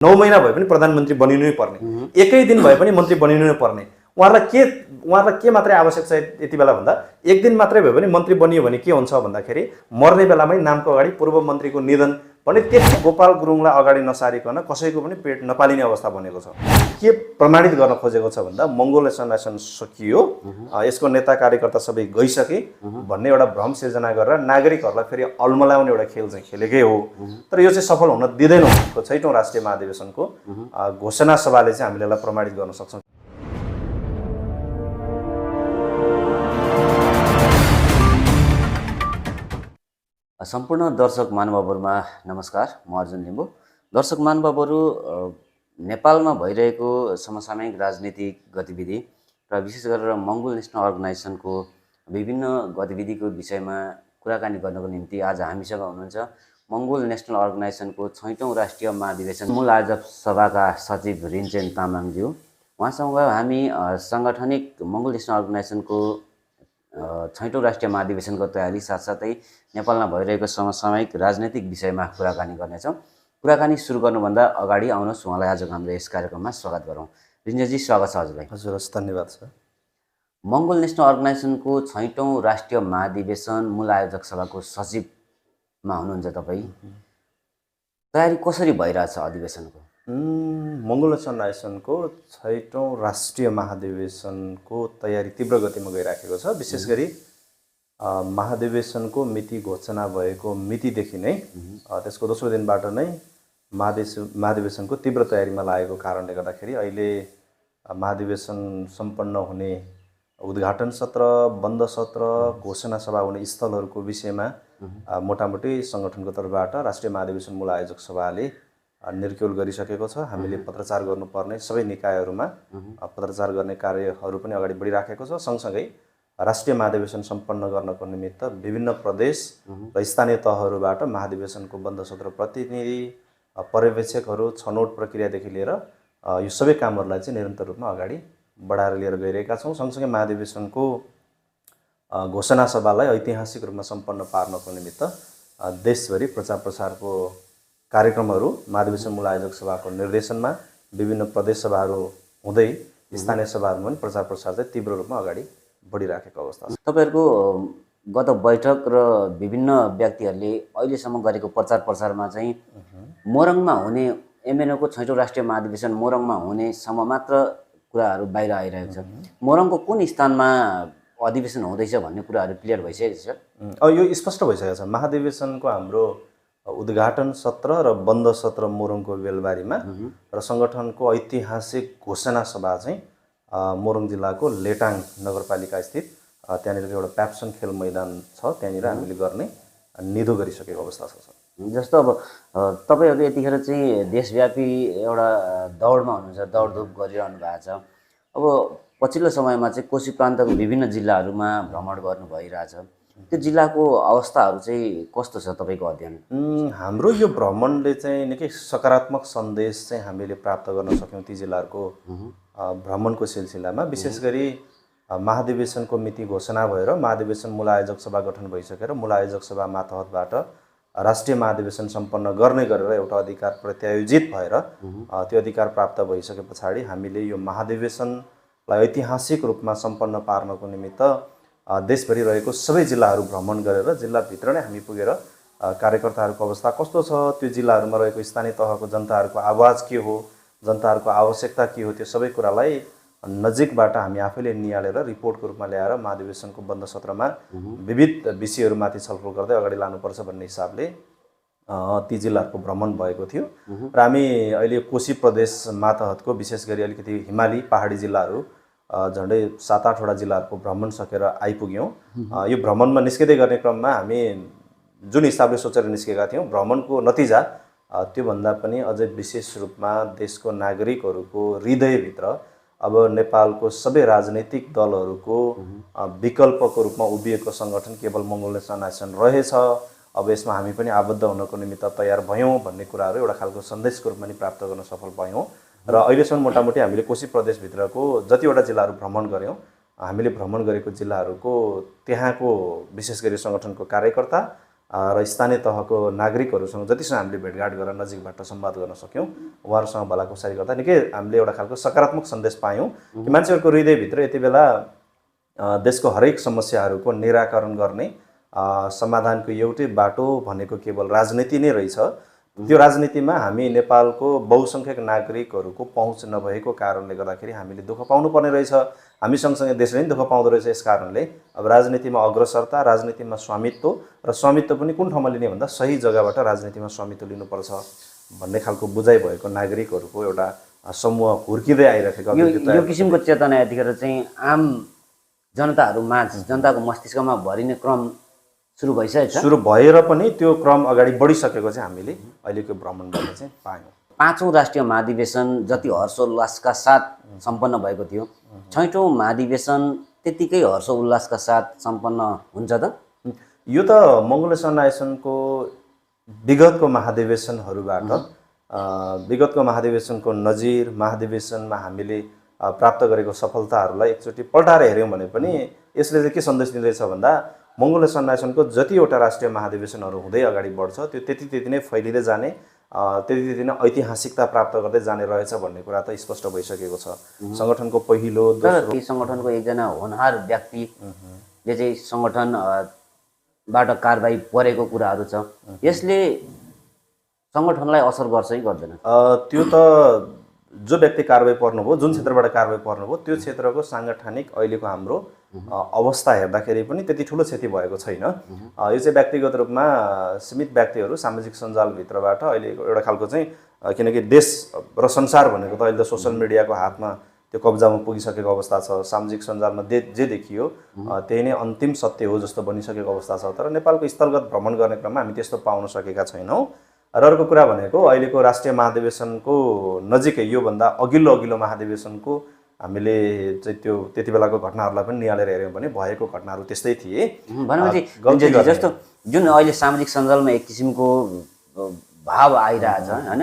9 महिना भए पनि प्रधानमन्त्री बनिनु नै पर्ने, एकै दिन भए पनि मन्त्री बनिनु नै पर्ने। उहाँहरूलाई के मात्रै आवश्यक छ यति बेला भन्दा एक दिन मात्रै भए पनि मन्त्री बनियो भने के हुन्छ भन्दाखेरि मर्ने बेलामै नामको अगाडि पूर्व मन्त्रीको निधन भने त्यति गोपाल गुरुङलाई अगाडि नसारिकन कसैको पनि पेट नपालिने अवस्था बनेको छ। के प्रमाणित गर्न खोजेको छ भन्दा मङ्गोल नेसनलाइजेसन सकियो, यसको नेता कार्यकर्ता सबै गइसके भन्ने एउटा भ्रम सिर्जना गरेर नागरिकहरूलाई फेरि अल्मलाउने एउटा खेल चाहिँ खेलेकै हो। तर यो चाहिँ सफल हुन दिँदैनौँ। 6औं राष्ट्रिय महाधिवेशनको घोषणा सभाले चाहिँ हामीले यसलाई प्रमाणित गर्न सक्छौँ। सम्पूर्ण दर्शक महानुभावहरुमा नमस्कार, म अर्जुन लिम्बू। दर्शक महानुभावहरु, नेपालमा भइरहेको समसामयिक राजनीतिक गतिविधि र विशेष गरेर मङ्गोल नेसनल अर्गनाइजेसनको विभिन्न गतिविधिको विषयमा कुराकानी गर्नको निम्ति आज हामीसँग हुनुहुन्छ मङ्गोल नेसनल अर्गनाइजेसनको 6औं राष्ट्रिय महाधिवेशन मूल आयोजक सभाका सचिव रिन्चेन तामाङज्यू। उहाँसँग हामी सांगठनिक मङ्गोल नेसनल अर्गनाइजेसनको 6औं राष्ट्रिय महाधिवेशनको तयारी साथसाथै नेपालमा भइरहेको समसामयिक राजनैतिक विषयमा कुराकानी गर्नेछौँ। कुराकानी सुरु गर्नुभन्दा अगाडि आउनुहोस् उहाँलाई आजको हाम्रो यस कार्यक्रममा स्वागत गरौँ। रिन्चेनजी, स्वागत छ हजुरलाई। हजुर, धन्यवाद छ। मङ्गोल नेसनल अर्गनाइजेसनको 6औं राष्ट्रिय महाधिवेशन मूल आयोजक सभाको सचिवमा हुनुहुन्छ तपाईँ। तयारी कसरी भइरहेछ अधिवेशनको? मङ्गोल नेसनल अर्गनाइजेसनको 6औं राष्ट्रिय महाधिवेशनको तयारी तीव्र गतिमा गइराखेको छ। विशेष गरी महाधिवेशनको मिति घोषणा भएको मितिदेखि नै त्यसको दोस्रो दिनबाट नै महाधिवेशनको तीव्र तयारीमा लागेको कारणले गर्दाखेरि अहिले महाधिवेशन सम्पन्न हुने उद्घाटन सत्र, बन्द सत्र, घोषणा सभा हुने स्थलहरूको विषयमा मोटामोटी सङ्गठनको तर्फबाट राष्ट्रिय महाधिवेशन मूल आयोजक सभाले निर्क्युल गरिसकेको छ। हामीले पत्रचार गर्नुपर्ने सबै निकायहरूमा पत्रचार गर्ने कार्यहरू पनि अगाडि बढिराखेको छ। सँगसँगै राष्ट्रिय महाधिवेशन सम्पन्न गर्नको निमित्त विभिन्न प्रदेश र स्थानीय तहहरूबाट महाधिवेशनको बन्द सत्र प्रतिनिधि, पर्यवेक्षकहरू, छनौट प्रक्रियादेखि लिएर यो सबै कामहरूलाई चाहिँ निरन्तर रूपमा अगाडि बढाएर लिएर गइरहेका छौँ। सँगसँगै महाधिवेशनको घोषणा सभालाई ऐतिहासिक रूपमा सम्पन्न पार्नको निमित्त देशभरि प्रचार प्रसारको कार्यक्रमहरू महाधिवेशन मूल आयोजक सभाको निर्देशनमा विभिन्न प्रदेश सभाहरू हुँदै स्थानीय सभाहरूमा पनि प्रचार प्रसार चाहिँ तीव्र रूपमा अगाडि बढिराखेको अवस्था छ। तपाईँहरूको गत बैठक र विभिन्न व्यक्तिहरूले अहिलेसम्म गरेको प्रचार प्रसारमा चाहिँ मोरङमा हुने एमएनओको 6औं राष्ट्रिय महाधिवेशन मोरङमा हुनेसम्म मात्र कुराहरू बाहिर आइरहेको छ। मोरङको कुन स्थानमा अधिवेशन हुँदैछ भन्ने कुराहरू क्लियर भइसकेको छ? यो स्पष्ट भइसकेको छ। महाधिवेशनको हाम्रो उद्घाटन सत्र र बन्द सत्र मोरङको बेलबारीमा र सङ्गठनको ऐतिहासिक घोषणा सभा चाहिँ मोरङ जिल्लाको लेटाङ नगरपालिका स्थित त्यहाँनिर एउटा प्याप्सन खेल मैदान छ, त्यहाँनिर हामीले गर्ने निधो गरिसकेको अवस्था छ। जस्तो अब तपाईँहरू यतिखेर चाहिँ देशव्यापी एउटा दौडमा हुनुहुन्छ, दौडधुप गरिरहनु भएको छ। अब पछिल्लो समयमा चाहिँ कोशी प्रान्तको विभिन्न जिल्लाहरूमा भ्रमण गर्नु भइरहेछ। त्यो जिल्लाको अवस्थाहरू चाहिँ कस्तो छ तपाईँको अध्ययन? हाम्रो यो भ्रमणले चाहिँ निकै सकारात्मक सन्देश चाहिँ हामीले प्राप्त गर्न सक्यौँ ती जिल्लाहरूको भ्रमणको सिलसिलामा। विशेष गरी महाधिवेशनको मिति घोषणा भएर महाधिवेशन मूल आयोजक सभा गठन भइसकेर मूल आयोजक सभा मातहतबाट राष्ट्रिय महाधिवेशन सम्पन्न गर्ने गरेर एउटा अधिकार प्रत्यायोजित भएर त्यो अधिकार प्राप्त भइसके पछाडि हामीले यो महाधिवेशनलाई ऐतिहासिक रूपमा सम्पन्न पार्नको निमित्त देशभरि रहेको सबै जिल्लाहरू भ्रमण गरेर जिल्लाभित्र नै हामी पुगेर कार्यकर्ताहरूको अवस्था कस्तो छ, त्यो जिल्लाहरूमा रहेको स्थानीय तहको जनताहरूको आवाज के हो, जनताहरूको आवश्यकता के हो, त्यो सबै कुरालाई नजिकबाट हामी आफैले निहालेर रिपोर्टको रूपमा ल्याएर महाधिवेशनको बन्द सत्रमा विविध विषयहरूमाथि छलफल गर्दै अगाडि लानुपर्छ भन्ने हिसाबले ती जिल्लाहरूको भ्रमण भएको थियो। र हामी अहिले कोशी प्रदेश मातहतको विशेष गरी अलिकति हिमाली पहाडी जिल्लाहरू झन्डै 7-8वटा जिल्लाहरूको भ्रमण सकेर आइपुग्यौँ। यो भ्रमणमा निस्किँदै गर्ने क्रममा हामी जुन हिसाबले सोचेर निस्केका थियौँ भ्रमणको नतिजा त्योभन्दा पनि अझै विशेष रूपमा देशको नागरिकहरूको हृदयभित्र अब नेपालको सबै राजनैतिक दलहरूको विकल्पको रूपमा उभिएको सङ्गठन केवल मङ्गोल नेसनल अर्गनाइजेसन रहेछ, अब यसमा हामी पनि आबद्ध हुनको निमित्त तयार भयौँ भन्ने कुराहरू एउटा खालको सन्देशको रूपमा नि प्राप्त गर्न सफल भयौँ। र अहिलेसम्म मोटामोटी हामीले कोशी प्रदेशभित्रको जतिवटा जिल्लाहरू भ्रमण गऱ्यौँ, हामीले भ्रमण गरेको जिल्लाहरूको त्यहाँको विशेष गरी सङ्गठनको कार्यकर्ता र स्थानीय तहको नागरिकहरूसँग जतिसँग हामीले भेटघाट गरेर नजिकबाट संवाद गर्न सक्यौँ, उहाँहरूसँग भलाकुसारी गर्दा निकै हामीले एउटा खालको सकारात्मक सन्देश पायौँ कि मान्छेहरूको हृदयभित्र यति बेला देशको हरेक समस्याहरूको निराकरण गर्ने समाधानको एउटै बाटो भनेको केवल राजनीति नै रहेछ। त्यो राजनीतिमा हामी नेपालको बहुसङ्ख्यक नागरिकहरूको पहुँच नभएको कारणले गर्दाखेरि हामीले दुःख पाउनुपर्ने रहेछ। हामी सँगसँगै देशले पनि दुःख पाउँदो रहेछ। यस कारणले अब राजनीतिमा अग्रसरता, राजनीतिमा स्वामित्व र स्वामित्व पनि कुन ठाउँमा लिने भन्दा सही जग्गाबाट राजनीतिमा स्वामित्व लिनुपर्छ भन्ने खालको बुझाइ भएको नागरिकहरूको एउटा समूह हुर्किँदै आइरहेको यो किसिमको चेतना यतिखेर चाहिँ आम जनताहरूमा जनताको मस्तिष्कमा भरिने क्रम सुरु भइसकेको छ। सुरु भएर पनि त्यो क्रम अगाडि बढिसकेको चाहिँ हामीले अहिलेको भ्रमणबाट चाहिँ पायौँ। 5औं राष्ट्रिय महाधिवेशन जति हर्षोल्लासका साथ सम्पन्न भएको थियो, 6औं महाधिवेशन त्यतिकै हर्षोल्लासका साथ सम्पन्न हुन्छ त? यो त मङ्गोलियन नाइसनको विगतको महाधिवेशनहरूबाट विगतको महाधिवेशनको नजिर महाधिवेशनमा हामीले प्राप्त गरेको सफलताहरूलाई एकचोटि पल्टाएर हेऱ्यौँ भने पनि यसले चाहिँ के सन्देश दिँदैछ भन्दा मङ्गोलियन नाइसनको जतिवटा राष्ट्रिय महाधिवेशनहरू हुँदै अगाडि बढ्छ त्यो त्यति नै फैलिँदै जाने, त्यति नै ऐतिहासिकता प्राप्त गर्दै जाने रहेछ भन्ने कुरा त स्पष्ट भइसकेको छ। सङ्गठनको पहिलो दोस्रो सङ्गठनको एकजना होनहार व्यक्तिले चाहिँ सङ्गठनबाट कारबाही परेको कुराहरू छ, यसले सङ्गठनलाई असर गर्छ कि गर्दैन? त्यो त जो व्यक्ति कारबाही पर्नुभयो, जुन क्षेत्रबाट कारबाही पर्नुभयो त्यो क्षेत्रको साङ्गठनिक अहिलेको हाम्रो अवस्था हेर्दाखेरि पनि त्यति ठुलो क्षति भएको छैन। यो चाहिँ व्यक्तिगत रूपमा सीमित व्यक्तिहरू सामाजिक सञ्जालभित्रबाट अहिले एउटा खालको चाहिँ, किनकि देश र संसार भनेको त अहिले त सोसल मिडियाको हातमा त्यो कब्जामा पुगिसकेको अवस्था छ। सामाजिक सञ्जालमा जे देखियो त्यही नै अन्तिम सत्य हो जस्तो बनिसकेको अवस्था छ। तर नेपालको स्थलगत भ्रमण गर्ने क्रममा हामी त्यस्तो पाउन सकेका छैनौँ। र अर्को कुरा भनेको अहिलेको राष्ट्रिय महाधिवेशनको नजिकै योभन्दा अघिल्लो महाधिवेशनको हामीले चाहिँ त्यो त्यति बेलाको घटनाहरूलाई पनि निहालेर हेऱ्यौँ भने भएको घटनाहरू त्यस्तै थिए। भनेपछि जस्तो जुन अहिले सामाजिक सञ्जालमा एक किसिमको भाव आइरहेछ होइन,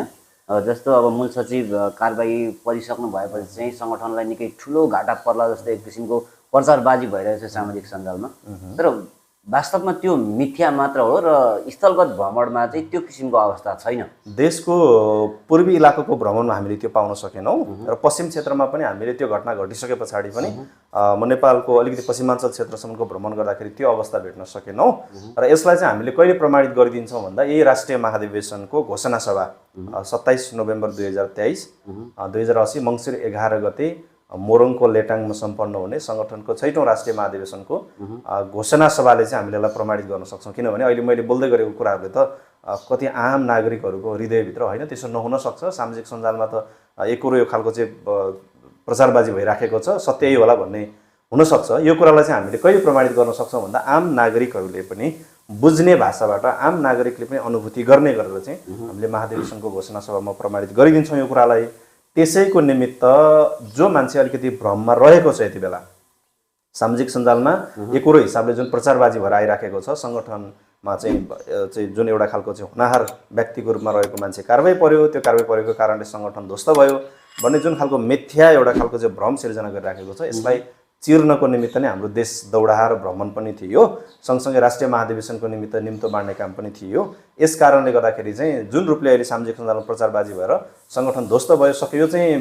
जस्तो अब मूल सचिव कारबाही परिसक्नु भएपछि चाहिँ सङ्गठनलाई निकै ठुलो घाटा पर्ला जस्तो एक किसिमको प्रचारबाजी भइरहेछ सामाजिक सञ्जालमा। तर वास्तवमा त्यो मिथ्या मात्र हो र स्थलगत भ्रमणमा चाहिँ त्यो किसिमको अवस्था छैन। देशको पूर्वी इलाकाको भ्रमणमा हामीले त्यो पाउन सकेनौँ र पश्चिम क्षेत्रमा पनि हामीले त्यो घटना घटिसके पछाडि पनि म नेपालको अलिकति पश्चिमाञ्चल क्षेत्रसम्मको भ्रमण गर्दाखेरि त्यो अवस्था भेट्न सकेनौँ। र यसलाई चाहिँ हामीले कहिले प्रमाणित गरिदिन्छौँ भन्दा यही राष्ट्रिय महाधिवेशनको घोषणा सभा 27 नोभेम्बर 2023 मङ्सिर 11 गते मोरङको लेटाङमा सम्पन्न हुने सङ्गठनको 6औं राष्ट्रिय महाधिवेशनको घोषणा सभाले चाहिँ हामीले यसलाई प्रमाणित गर्न सक्छौँ। किनभने अहिले मैले बोल्दै गरेको कुराहरूले त कति आम नागरिकहरूको हृदयभित्र होइन त्यसो नहुन सक्छ। सामाजिक सञ्जालमा त एक कुरो यो खालको चाहिँ प्रचारबाजी भइराखेको छ, सत्य यही होला भन्ने हुनसक्छ। यो कुरालाई चाहिँ हामीले कहिले प्रमाणित गर्न सक्छौँ भन्दा आम नागरिकहरूले पनि बुझ्ने भाषाबाट आम नागरिकले पनि अनुभूति गर्ने गरेर चाहिँ हामीले महाधिवेशनको घोषणा सभामा प्रमाणित गरिदिन्छौँ यो कुरालाई। त्यसैको निमित्त जो मान्छे अलिकति भ्रममा रहेको छ यति बेला सामाजिक सञ्जालमा एकोरो हिसाबले जुन प्रचारबाजी भएर आइराखेको छ, सङ्गठनमा चाहिँ जुन एउटा खालको चाहिँ होनहार व्यक्तिको रूपमा रहेको मान्छे कारबाही पर्यो, त्यो कारबाही परेको कारणले सङ्गठन ध्वस्त भयो भन्ने जुन खालको मिथ्या एउटा खालको चाहिँ भ्रम सिर्जना गरिराखेको छ, यसलाई चिर्नको निमित्त नै हाम्रो देश दौडाहा र भ्रमण पनि थियो। सँगसँगै राष्ट्रिय महाधिवेशनको निमित्त निम्तो बाँड्ने काम पनि थियो। यस कारणले गर्दाखेरि चाहिँ जुन रूपले अहिले सामाजिक सञ्जालमा प्रचारबाजी भएर सङ्गठन ध्वस्त भयो सक्यो, यो चाहिँ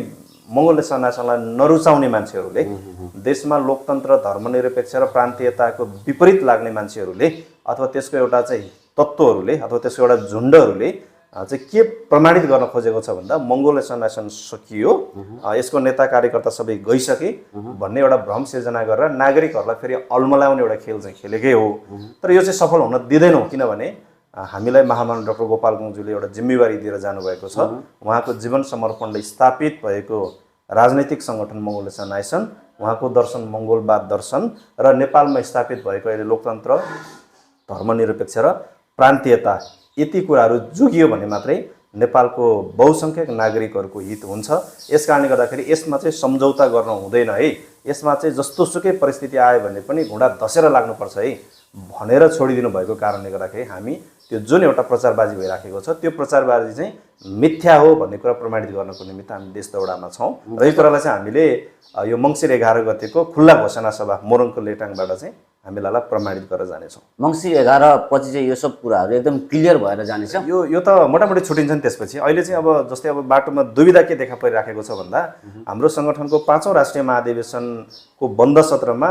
मङ्गोलियन नाइसनलाई नरुचाउने मान्छेहरूले, देशमा लोकतन्त्र, धर्मनिरपेक्ष र प्रान्तीयताको विपरीत लाग्ने मान्छेहरूले अथवा त्यसको एउटा चाहिँ तत्त्वहरूले अथवा त्यसको एउटा झुन्डहरूले चाहिँ के प्रमाणित गर्न खोजेको छ भन्दा मङ्गोलियन नाइसन सकियो, यसको नेता कार्यकर्ता सबै गइसके भन्ने एउटा भ्रम सिर्जना गरेर नागरिकहरूलाई फेरि अल्मलाउने एउटा खेल चाहिँ खेलेकै हो। तर यो चाहिँ सफल हुन दिँदैनौँ, किनभने हामीलाई महामानव डाक्टर गोपाल गङ्जुले एउटा जिम्मेवारी दिएर जानुभएको छ। उहाँको जीवन समर्पणले स्थापित भएको राजनैतिक सङ्गठन मङ्गोलियन नाइसन, उहाँको दर्शन मङ्गोलवाद दर्शन र नेपालमा स्थापित भएको अहिले लोकतन्त्र, धर्मनिरपेक्ष र प्रान्तीयता, यति कुराहरू जोगियो भने मात्रै नेपालको बहुसङ्ख्यक नागरिकहरूको हित हुन्छ। यस कारणले गर्दाखेरि यसमा चाहिँ सम्झौता गर्न हुँदैन है, यसमा चाहिँ जस्तो सुकै परिस्थिति आयो भने पनि घुँडा धसेर लाग्नुपर्छ है भनेर छोडिदिनु भएको कारणले गर्दाखेरि हामी त्यो जुन एउटा प्रचारबाजी भइराखेको छ त्यो प्रचारबाजी चाहिँ मिथ्या हो भन्ने कुरा प्रमाणित गर्नको निमित्त हामी देश दौडामा छौँ। र यो कुरालाई चाहिँ हामीले यो मङ्सिर 11 गतेको खुल्ला घोषणा सभा मोरङको लेटाङबाट चाहिँ हामीलाई प्रमाणित गरेर जानेछौँ। मङ्सिर 11 पछि चाहिँ यो सब कुराहरू एकदम क्लियर भएर जानेछ। यो त मोटामोटी छुटिन्छ नि त्यसपछि। अहिले चाहिँ अब जस्तै अब बाटोमा दुविधा के देखा परिराखेको छ भन्दा हाम्रो सङ्गठनको 5औं राष्ट्रिय महाधिवेशनको बन्द सत्रमा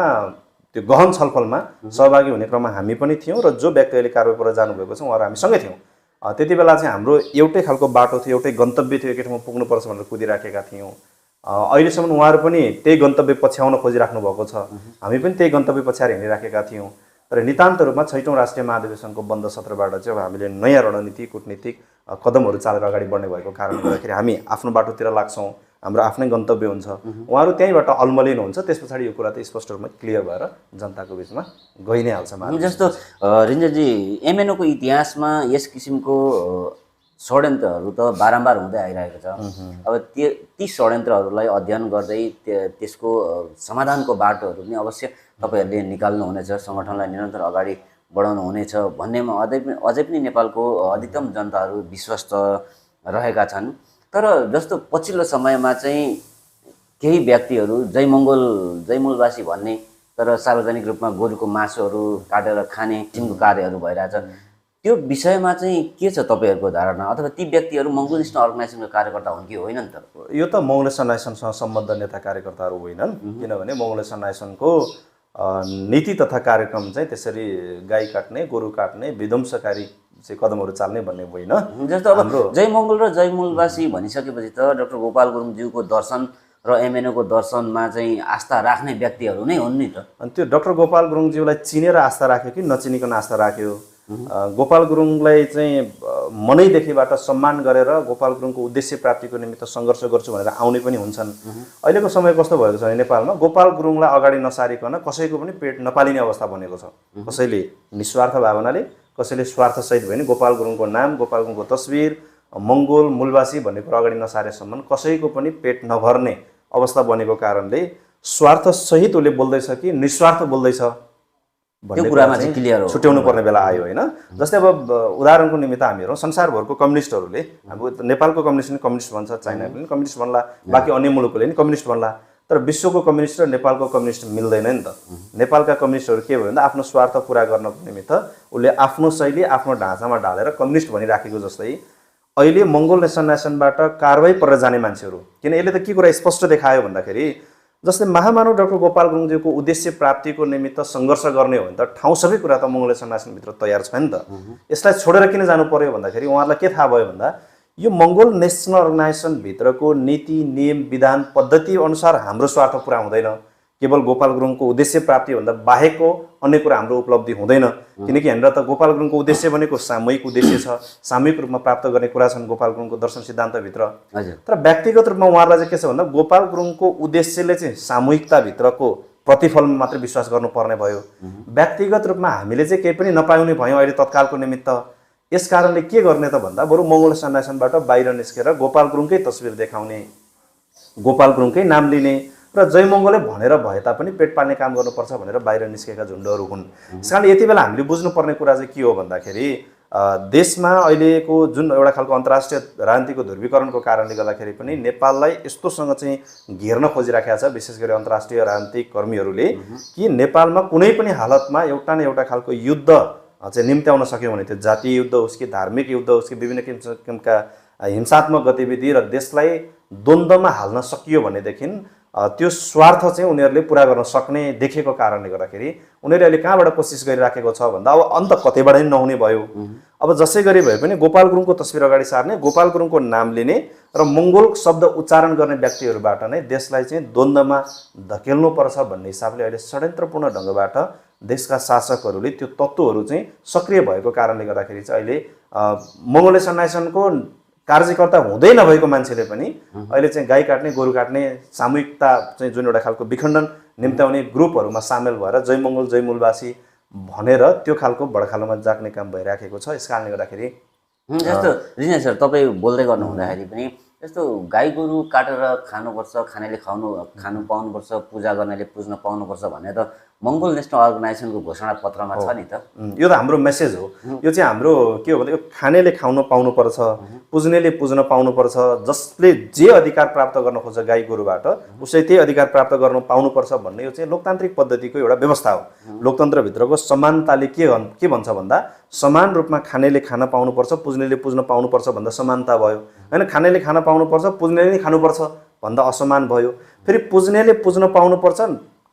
त्यो गहन छलफलमा सहभागी हुने क्रममा हामी पनि थियौँ र जो व्यक्ति अहिले कारबाहीबाट जानुभएको छ उहाँहरू हामी सँगै थियौँ। त्यति बेला चाहिँ हाम्रो एउटै खालको बाटो थियो, एउटै गन्तव्य थियो, एकै ठाउँमा पुग्नुपर्छ भनेर कुदिराखेका थियौँ। अहिलेसम्म उहाँहरू पनि त्यही गन्तव्य पछ्याउन खोजिराख्नु भएको छ, हामी पनि त्यही गन्तव्य पछ्याएर हिँडिराखेका थियौँ। तर नितान्त रूपमा 6औं राष्ट्रिय महाधिवेशनको बन्द सत्रबाट चाहिँ अब हामीले नयाँ रणनीति कूटनीतिक कदमहरू चालेर अगाडि बढ्ने भएको कारणले गर्दाखेरि हामी आफ्नो बाटोतिर लाग्छौँ, हाम्रो आफ्नै गन्तव्य हुन्छ, उहाँहरू त्यहीँबाट अलमलिन हुन्छ। त्यस पछाडि यो कुरा त स्पष्ट रूपमा क्लियर भएर जनताको बिचमा गइ नै हाल्छ। जस्तो रिन्जनजी, एमएनओको इतिहासमा यस किसिमको षड्यन्त्रहरू त बारम्बार हुँदै आइरहेको छ। अब ती षड्यन्त्रहरूलाई अध्ययन गर्दै त्यसको समाधानको बाटोहरू पनि अवश्य तपाईँहरूले निकाल्नुहुनेछ, सङ्गठनलाई निरन्तर अगाडि बढाउनु हुनेछ भन्नेमा अझै पनि नेपालको अधिकतम जनताहरू विश्वस्त रहेका छन्। तर जस्तो पछिल्लो समयमा चाहिँ केही व्यक्तिहरू जय मङ्गलवासी भन्ने तर सार्वजनिक रूपमा गोरुको मासुहरू काटेर खाने किसिमको कार्यहरू भइरहेछ, त्यो विषयमा चाहिँ के छ तपाईँहरूको धारणा? अथवा ती व्यक्तिहरू मङ्गोल नेसनल अर्गनाइजेसनको कार्यकर्ता हुन् कि होइनन्? त यो त मङ्गोल नेसनल अर्गनाइजेसनसँग सम्बद्ध नेता कार्यकर्ताहरू होइनन्, किनभने मङ्गोल नेसनल अर्गनाइजेसनको नीति तथा कार्यक्रम चाहिँ त्यसरी गाई काट्ने, गोरु काट्ने, विध्वंसकारी चाहिँ कदमहरू चाल्ने भन्ने होइन। जस्तो अब जय मङ्गल र जय मूलवासी भनिसकेपछि त डाक्टर गोपाल गुरुङज्यूको दर्शन र एमएनओको दर्शनमा चाहिँ आस्था राख्ने व्यक्तिहरू नै हुन् नि त। अनि त्यो डाक्टर गोपाल गुरुङज्यूलाई चिनेर आस्था राख्यो कि नचिनिकन आस्था राख्यो? गोपाल गुरुङलाई चाहिँ मनैदेखिबाट सम्मान गरेर गोपाल गुरुङको उद्देश्य प्राप्तिको निमित्त सङ्घर्ष गर्छु भनेर आउने पनि हुन्छन्। अहिलेको समय कस्तो भएको छ भने नेपालमा गोपाल गुरुङलाई अगाडि नसारिकन कसैको पनि पेट नपालिने अवस्था बनेको छ। कसैले निस्वार्थ भावनाले, कसैले स्वार्थसहित भयो नि गोपाल गुरुङको नाम, गोपाल गुरुङको तस्बिर, मङ्गोल मूलवासी भन्ने कुरा अगाडि नसारेसम्म कसैको पनि पेट नभर्ने अवस्था बनेको कारणले स्वार्थसहित उसले बोल्दैछ कि निस्वार्थ बोल्दैछ भन्ने कुरामा चाहिँ क्लियर हो, छुट्याउनु पर्ने बेला आयो होइन। जस्तै अब उदाहरणको निमित्त हामी हेरौँ, संसारभरको कम्युनिस्टहरूले, अब नेपालको कम्युनिस्ट पनि कम्युनिस्ट भन्छ, चाइना पनि कम्युनिस्ट भन्ला, बाँकी अन्य मुलुकले पनि कम्युनिस्ट भन्ला, तर विश्वको कम्युनिस्ट र नेपालको कम्युनिस्ट मिल्दैन नि त। नेपालका कम्युनिस्टहरू के भयो भन्दा आफ्नो स्वार्थ पुरा गर्नको निमित्त उसले आफ्नो शैली, आफ्नो ढाँचामा ढालेर कम्युनिस्ट भनिराखेको जस्तै अहिले मङ्गोल नेसनल अर्गनाइजेसनबाट कारबाही परेर जाने मान्छेहरू, किन यसले त के कुरा स्पष्ट देखायो भन्दाखेरि जस्तै महामानव डाक्टर गोपाल गुरुङज्यूको उद्देश्य प्राप्तिको निमित्त सङ्घर्ष गर्ने हो भने त ठाउँ सबै कुरा त मङ्गोल नेसनल अर्गनाइजेसनभित्र तयार छ नि त। यसलाई छोडेर किन जानु पर्यो भन्दाखेरि उहाँहरूलाई के थाहा भयो भन्दा यो मङ्गोल नेसनल अर्गनाइजेसनभित्रको नीति, नियम, विधान, पद्धति अनुसार हाम्रो स्वार्थ पुरा हुँदैन। केवल गोपाल गुरुङको उद्देश्य प्राप्तिभन्दा बाहेकको अन्य कुरा हाम्रो उपलब्धि हुँदैन, किनकि यहाँनिर त गोपाल गुरुङको उद्देश्य भनेको सामूहिक उद्देश्य छ, सामूहिक रूपमा प्राप्त गर्ने कुरा छन् गोपाल गुरुङको दर्शन सिद्धान्तभित्र। तर व्यक्तिगत रूपमा उहाँहरूलाई चाहिँ के छ भन्दा गोपाल गुरुङको उद्देश्यले चाहिँ सामूहिकताभित्रको प्रतिफलमा मात्रै विश्वास गर्नुपर्ने भयो। व्यक्तिगत रूपमा हामीले चाहिँ केही पनि नपाउने भयौँ अहिले तत्कालको निमित्त। यस कारणले के गर्ने त भन्दा बरु मङ्गोल नेसनल अर्गनाइजेसनबाट बाहिर निस्केर गोपाल गुरुङकै तस्बिर देखाउने, गोपाल गुरुङकै नाम लिने र जय मङ्गलै भनेर भए तापनि पेट पाल्ने काम गर्नुपर्छ भनेर बाहिर निस्केका झुन्डहरू हुन्। त्यस कारण यति बेला हामीले बुझ्नुपर्ने कुरा चाहिँ के हो भन्दाखेरि देशमा अहिलेको जुन एउटा खालको अन्तर्राष्ट्रिय राजनीतिको ध्रुवीकरणको कारणले गर्दाखेरि पनि नेपाललाई यस्तोसँग चाहिँ घेर्न खोजिराखेका छ विशेष गरी अन्तर्राष्ट्रिय राजनीतिक कर्मीहरूले कि नेपालमा कुनै पनि हालतमा एउटा न एउटा खालको युद्ध चाहिँ निम्त्याउन सक्यो भने त्यो जातीय युद्ध होस् कि धार्मिक युद्ध होस् कि विभिन्न किसिमका हिंसात्मक गतिविधि र देशलाई द्वन्द्वमा हाल्न सकियो भनेदेखि त्यो स्वार्थ चाहिँ उनीहरूले पुरा गर्न सक्ने देखेको कारणले गर्दाखेरि उनीहरूले अहिले कहाँबाट कोसिस गरिराखेको छ भन्दा अब अन्त कतैबाट नि नहुने भयो। अब जसै गरी भए पनि गोपाल गुरुङको तस्बिर अगाडि सार्ने, गोपाल गुरुङको नाम लिने र मङ्गोल शब्द उच्चारण गर्ने व्यक्तिहरूबाट नै देशलाई चाहिँ द्वन्द्वमा धकेल्नुपर्छ भन्ने हिसाबले अहिले षड्यन्त्रपूर्ण ढङ्गबाट देशका शासकहरूले त्यो तत्त्वहरू चाहिँ सक्रिय भएको कारणले गर्दाखेरि चाहिँ अहिले मङ्गोल नेसनल अर्गनाइजेसनको कार्यकर्ता हुँदै नभएको मान्छेले पनि अहिले चाहिँ गाई काट्ने, गोरु काट्ने सामूहिकता चाहिँ जुन एउटा खालको विखण्डन निम्त्याउने ग्रुपहरूमा सामेल भएर जय मङ्गल जय मूलवासी भनेर त्यो खालको बडखालोमा जाग्ने काम भइराखेको छ। यस कारणले गर्दाखेरि जस्तो रिजन सर तपाईँ बोल्दै गर्नु हुँदाखेरि पनि जस्तो गाई गोरु काटेर खानुपर्छ, खानेले खानु पाउनुपर्छ, पूजा गर्नेले पुज्न पाउनुपर्छ भन्ने त मङ्गोल नेसनल अर्गनाइजेसनको घोषणा पत्रमा छ नि त। यो त हाम्रो मेसेज हो। यो चाहिँ हाम्रो के हो भने यो खानेले खाउन पाउनुपर्छ, पुज्नेले पुज्न पाउनुपर्छ, जसले जे अधिकार प्राप्त गर्न खोज्छ गाई गोरुबाट उसले त्यही अधिकार प्राप्त गर्न पाउनुपर्छ भन्ने यो चाहिँ लोकतान्त्रिक पद्धतिको एउटा व्यवस्था हो। लोकतन्त्रभित्रको समानताले के भन्छ भन्दा समान रूपमा खानेले खान पाउनुपर्छ, पुज्नेले पुज्न पाउनुपर्छ भन्दा समानता भयो हैन। खानेले खान पाउनुपर्छ, पुज्नेले नै खानुपर्छ भन्दा असमान भयो। फेरि पुज्नेले पुज्न पाउनुपर्छ,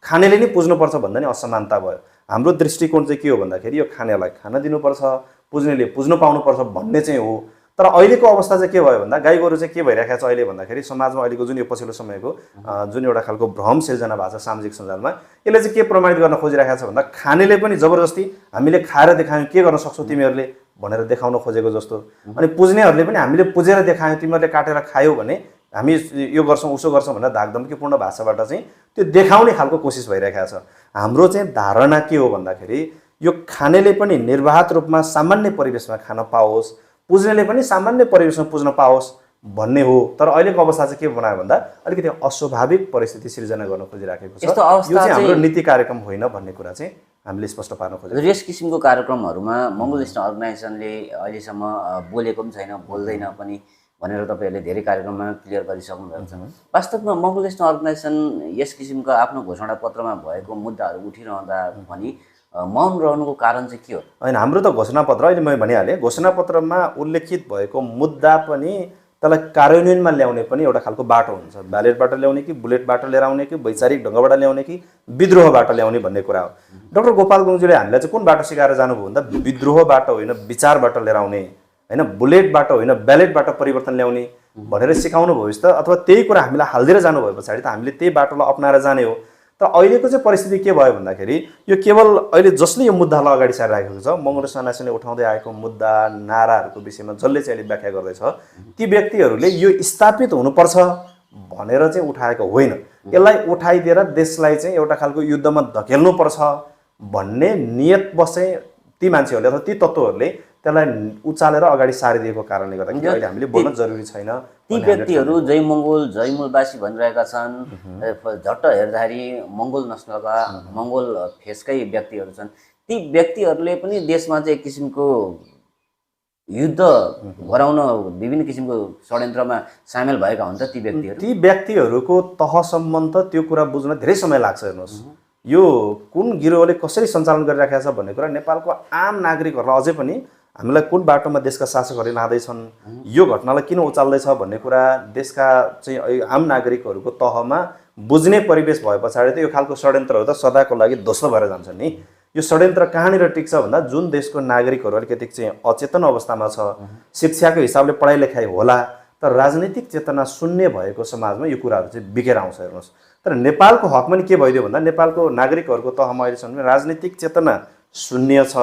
खानेले नै पुज्नुपर्छ भन्दा नि असमानता भयो। हाम्रो दृष्टिकोण चाहिँ के हो भन्दाखेरि यो खानेलाई खान दिनुपर्छ, पुज्नेले पुज्न पाउनुपर्छ भन्ने चाहिँ हो। तर अहिलेको अवस्था चाहिँ के भयो भन्दा गाई गोरु चाहिँ के भइरहेको छ अहिले भन्दाखेरि समाजमा अहिलेको जुन यो पछिल्लो समयको जुन एउटा खालको भ्रम सिर्जना भएको छ सामाजिक सञ्जालमा, यसले चाहिँ के प्रमाणित गर्न खोजिरहेको छ भन्दा खानेले पनि जबरजस्ती हामीले खाएर देखायौँ के गर्न सक्छौ तिमीहरूले भनेर देखाउन खोजेको जस्तो, अनि पुज्नेहरूले पनि हामीले पुजेर देखायौँ तिमीहरूले काटेर खायौ भने हामी यो गर्छौँ उसो गर्छौँ भनेर धाकधम्कीपूर्ण भाषाबाट चाहिँ त्यो देखाउने खालको कोसिस भइरहेको छ। हाम्रो चाहिँ धारणा के हो भन्दाखेरि यो खानेले पनि निर्वाध रूपमा सामान्य परिवेशमा खान पाओस्, पुज्नेले पनि सामान्य परिवेशमा पुज्न पाओस् भन्ने हो। तर अहिलेको अवस्था चाहिँ के बनायो भन्दा अलिकति अस्वाभाविक परिस्थिति सिर्जना गर्न खोजिराखेको छ। यो चाहिँ हाम्रो नीति कार्यक्रम होइन भन्ने कुरा चाहिँ हामीले स्पष्ट पार्न खोजेको। यस किसिमको कार्यक्रमहरूमा मङ्गोल नेसनल अर्गनाइजेसनले अहिलेसम्म बोलेको पनि छैन, बोल्दैन पनि भनेर तपाईँहरूले धेरै कार्यक्रममा क्लियर गरिसक्नु भएको छ। वास्तवमा मङ्गोल नेसनल अर्गनाइजेसन यस किसिमको आफ्नो घोषणा पत्रमा भएको मुद्दाहरू उठिरहँदा पनि मौन रहनुको कारण चाहिँ के हो? होइन, हाम्रो त घोषणापत्र अहिले मैले भनिहालेँ, घोषणापत्रमा उल्लेखित भएको मुद्दा पनि त्यसलाई कार्यान्वयनमा ल्याउने पनि एउटा खालको बाटो हुन्छ। ब्यालेटबाट ल्याउने कि बुलेटबाट लिएर आउने कि वैचारिक ढङ्गबाट ल्याउने कि विद्रोहबाट ल्याउने भन्ने कुरा हो। डाक्टर गोपाल गुरुङज्यूले हामीलाई चाहिँ कुन बाटो सिकाएर जानुभयो भन्दा विद्रोहबाट होइन विचारबाट लिएर आउने होइन, बुलेटबाट होइन ब्यालेटबाट परिवर्तन ल्याउने भनेर सिकाउनु भयो त, अथवा त्यही कुरा हामीलाई हालिदिएर जानुभयो पछाडि त हामीले त्यही बाटोलाई अप्नाएर जाने हो। तर अहिलेको चाहिँ परिस्थिति के भयो भन्दाखेरि यो केवल अहिले जसले यो मुद्दालाई अगाडि सारिराखेको छ, मङ्गोल नेसनले उठाउँदै आएको मुद्दा नाराहरूको विषयमा जसले चाहिँ अहिले व्याख्या गर्दैछ ती व्यक्तिहरूले यो स्थापित हुनुपर्छ भनेर चाहिँ उठाएको होइन। यसलाई उठाइदिएर देशलाई चाहिँ एउटा खालको युद्धमा धकेल्नुपर्छ भन्ने नियतवश चाहिँ ती मान्छेहरूले अथवा ती तत्त्वहरूले त्यसलाई उचालेर अगाडि सारिदिएको कारणले गर्दाखेरि अहिले हामीले बोल्न जरुरी छैन। ती व्यक्तिहरू जय मङ्गोल जय मूलवासी भनिरहेका छन्, झट्ट हेर्दाखेरि मङ्गोल नस्लका मङ्गोल फेसकै व्यक्तिहरू छन्। ती व्यक्तिहरूले पनि देशमा चाहिँ एक किसिमको युद्ध गराउन विभिन्न किसिमको षड्यन्त्रमा सामेल भएका हुन् त ती व्यक्तिहरू। ती व्यक्तिहरूको तहसम्म त त्यो कुरा बुझ्न धेरै समय लाग्छ। हेर्नुहोस्, यो कुन गिरोहले कसरी सञ्चालन गरिराखेको छ भन्ने कुरा नेपालको आम नागरिकहरूलाई अझै पनि हामीलाई कुन बाटोमा देशका शासकहरूले लाँदैछन्, यो घटनालाई किन उचाल्दैछ भन्ने कुरा देशका चाहिँ आम नागरिकहरूको तहमा बुझ्ने परिवेश भए पछाडि त यो खालको षड्यन्त्रहरू त सदाको लागि ध्वस्त भएर जान्छन् नि। यो षड्यन्त्र कहाँनिर टिक्छ भन्दा जुन देशको नागरिकहरू अलिकति चाहिँ अचेतन अवस्थामा छ, शिक्षाको हिसाबले पढाइ लेखाइ होला तर राजनीतिक चेतना शून्य भएको समाजमा यो कुराहरू चाहिँ बिकेर आउँछ। हेर्नुहोस्, तर नेपालको हकमा नि के भइदियो भन्दा नेपालको नागरिकहरूको तहमा अहिलेसम्म राजनीतिक चेतना शून्य छ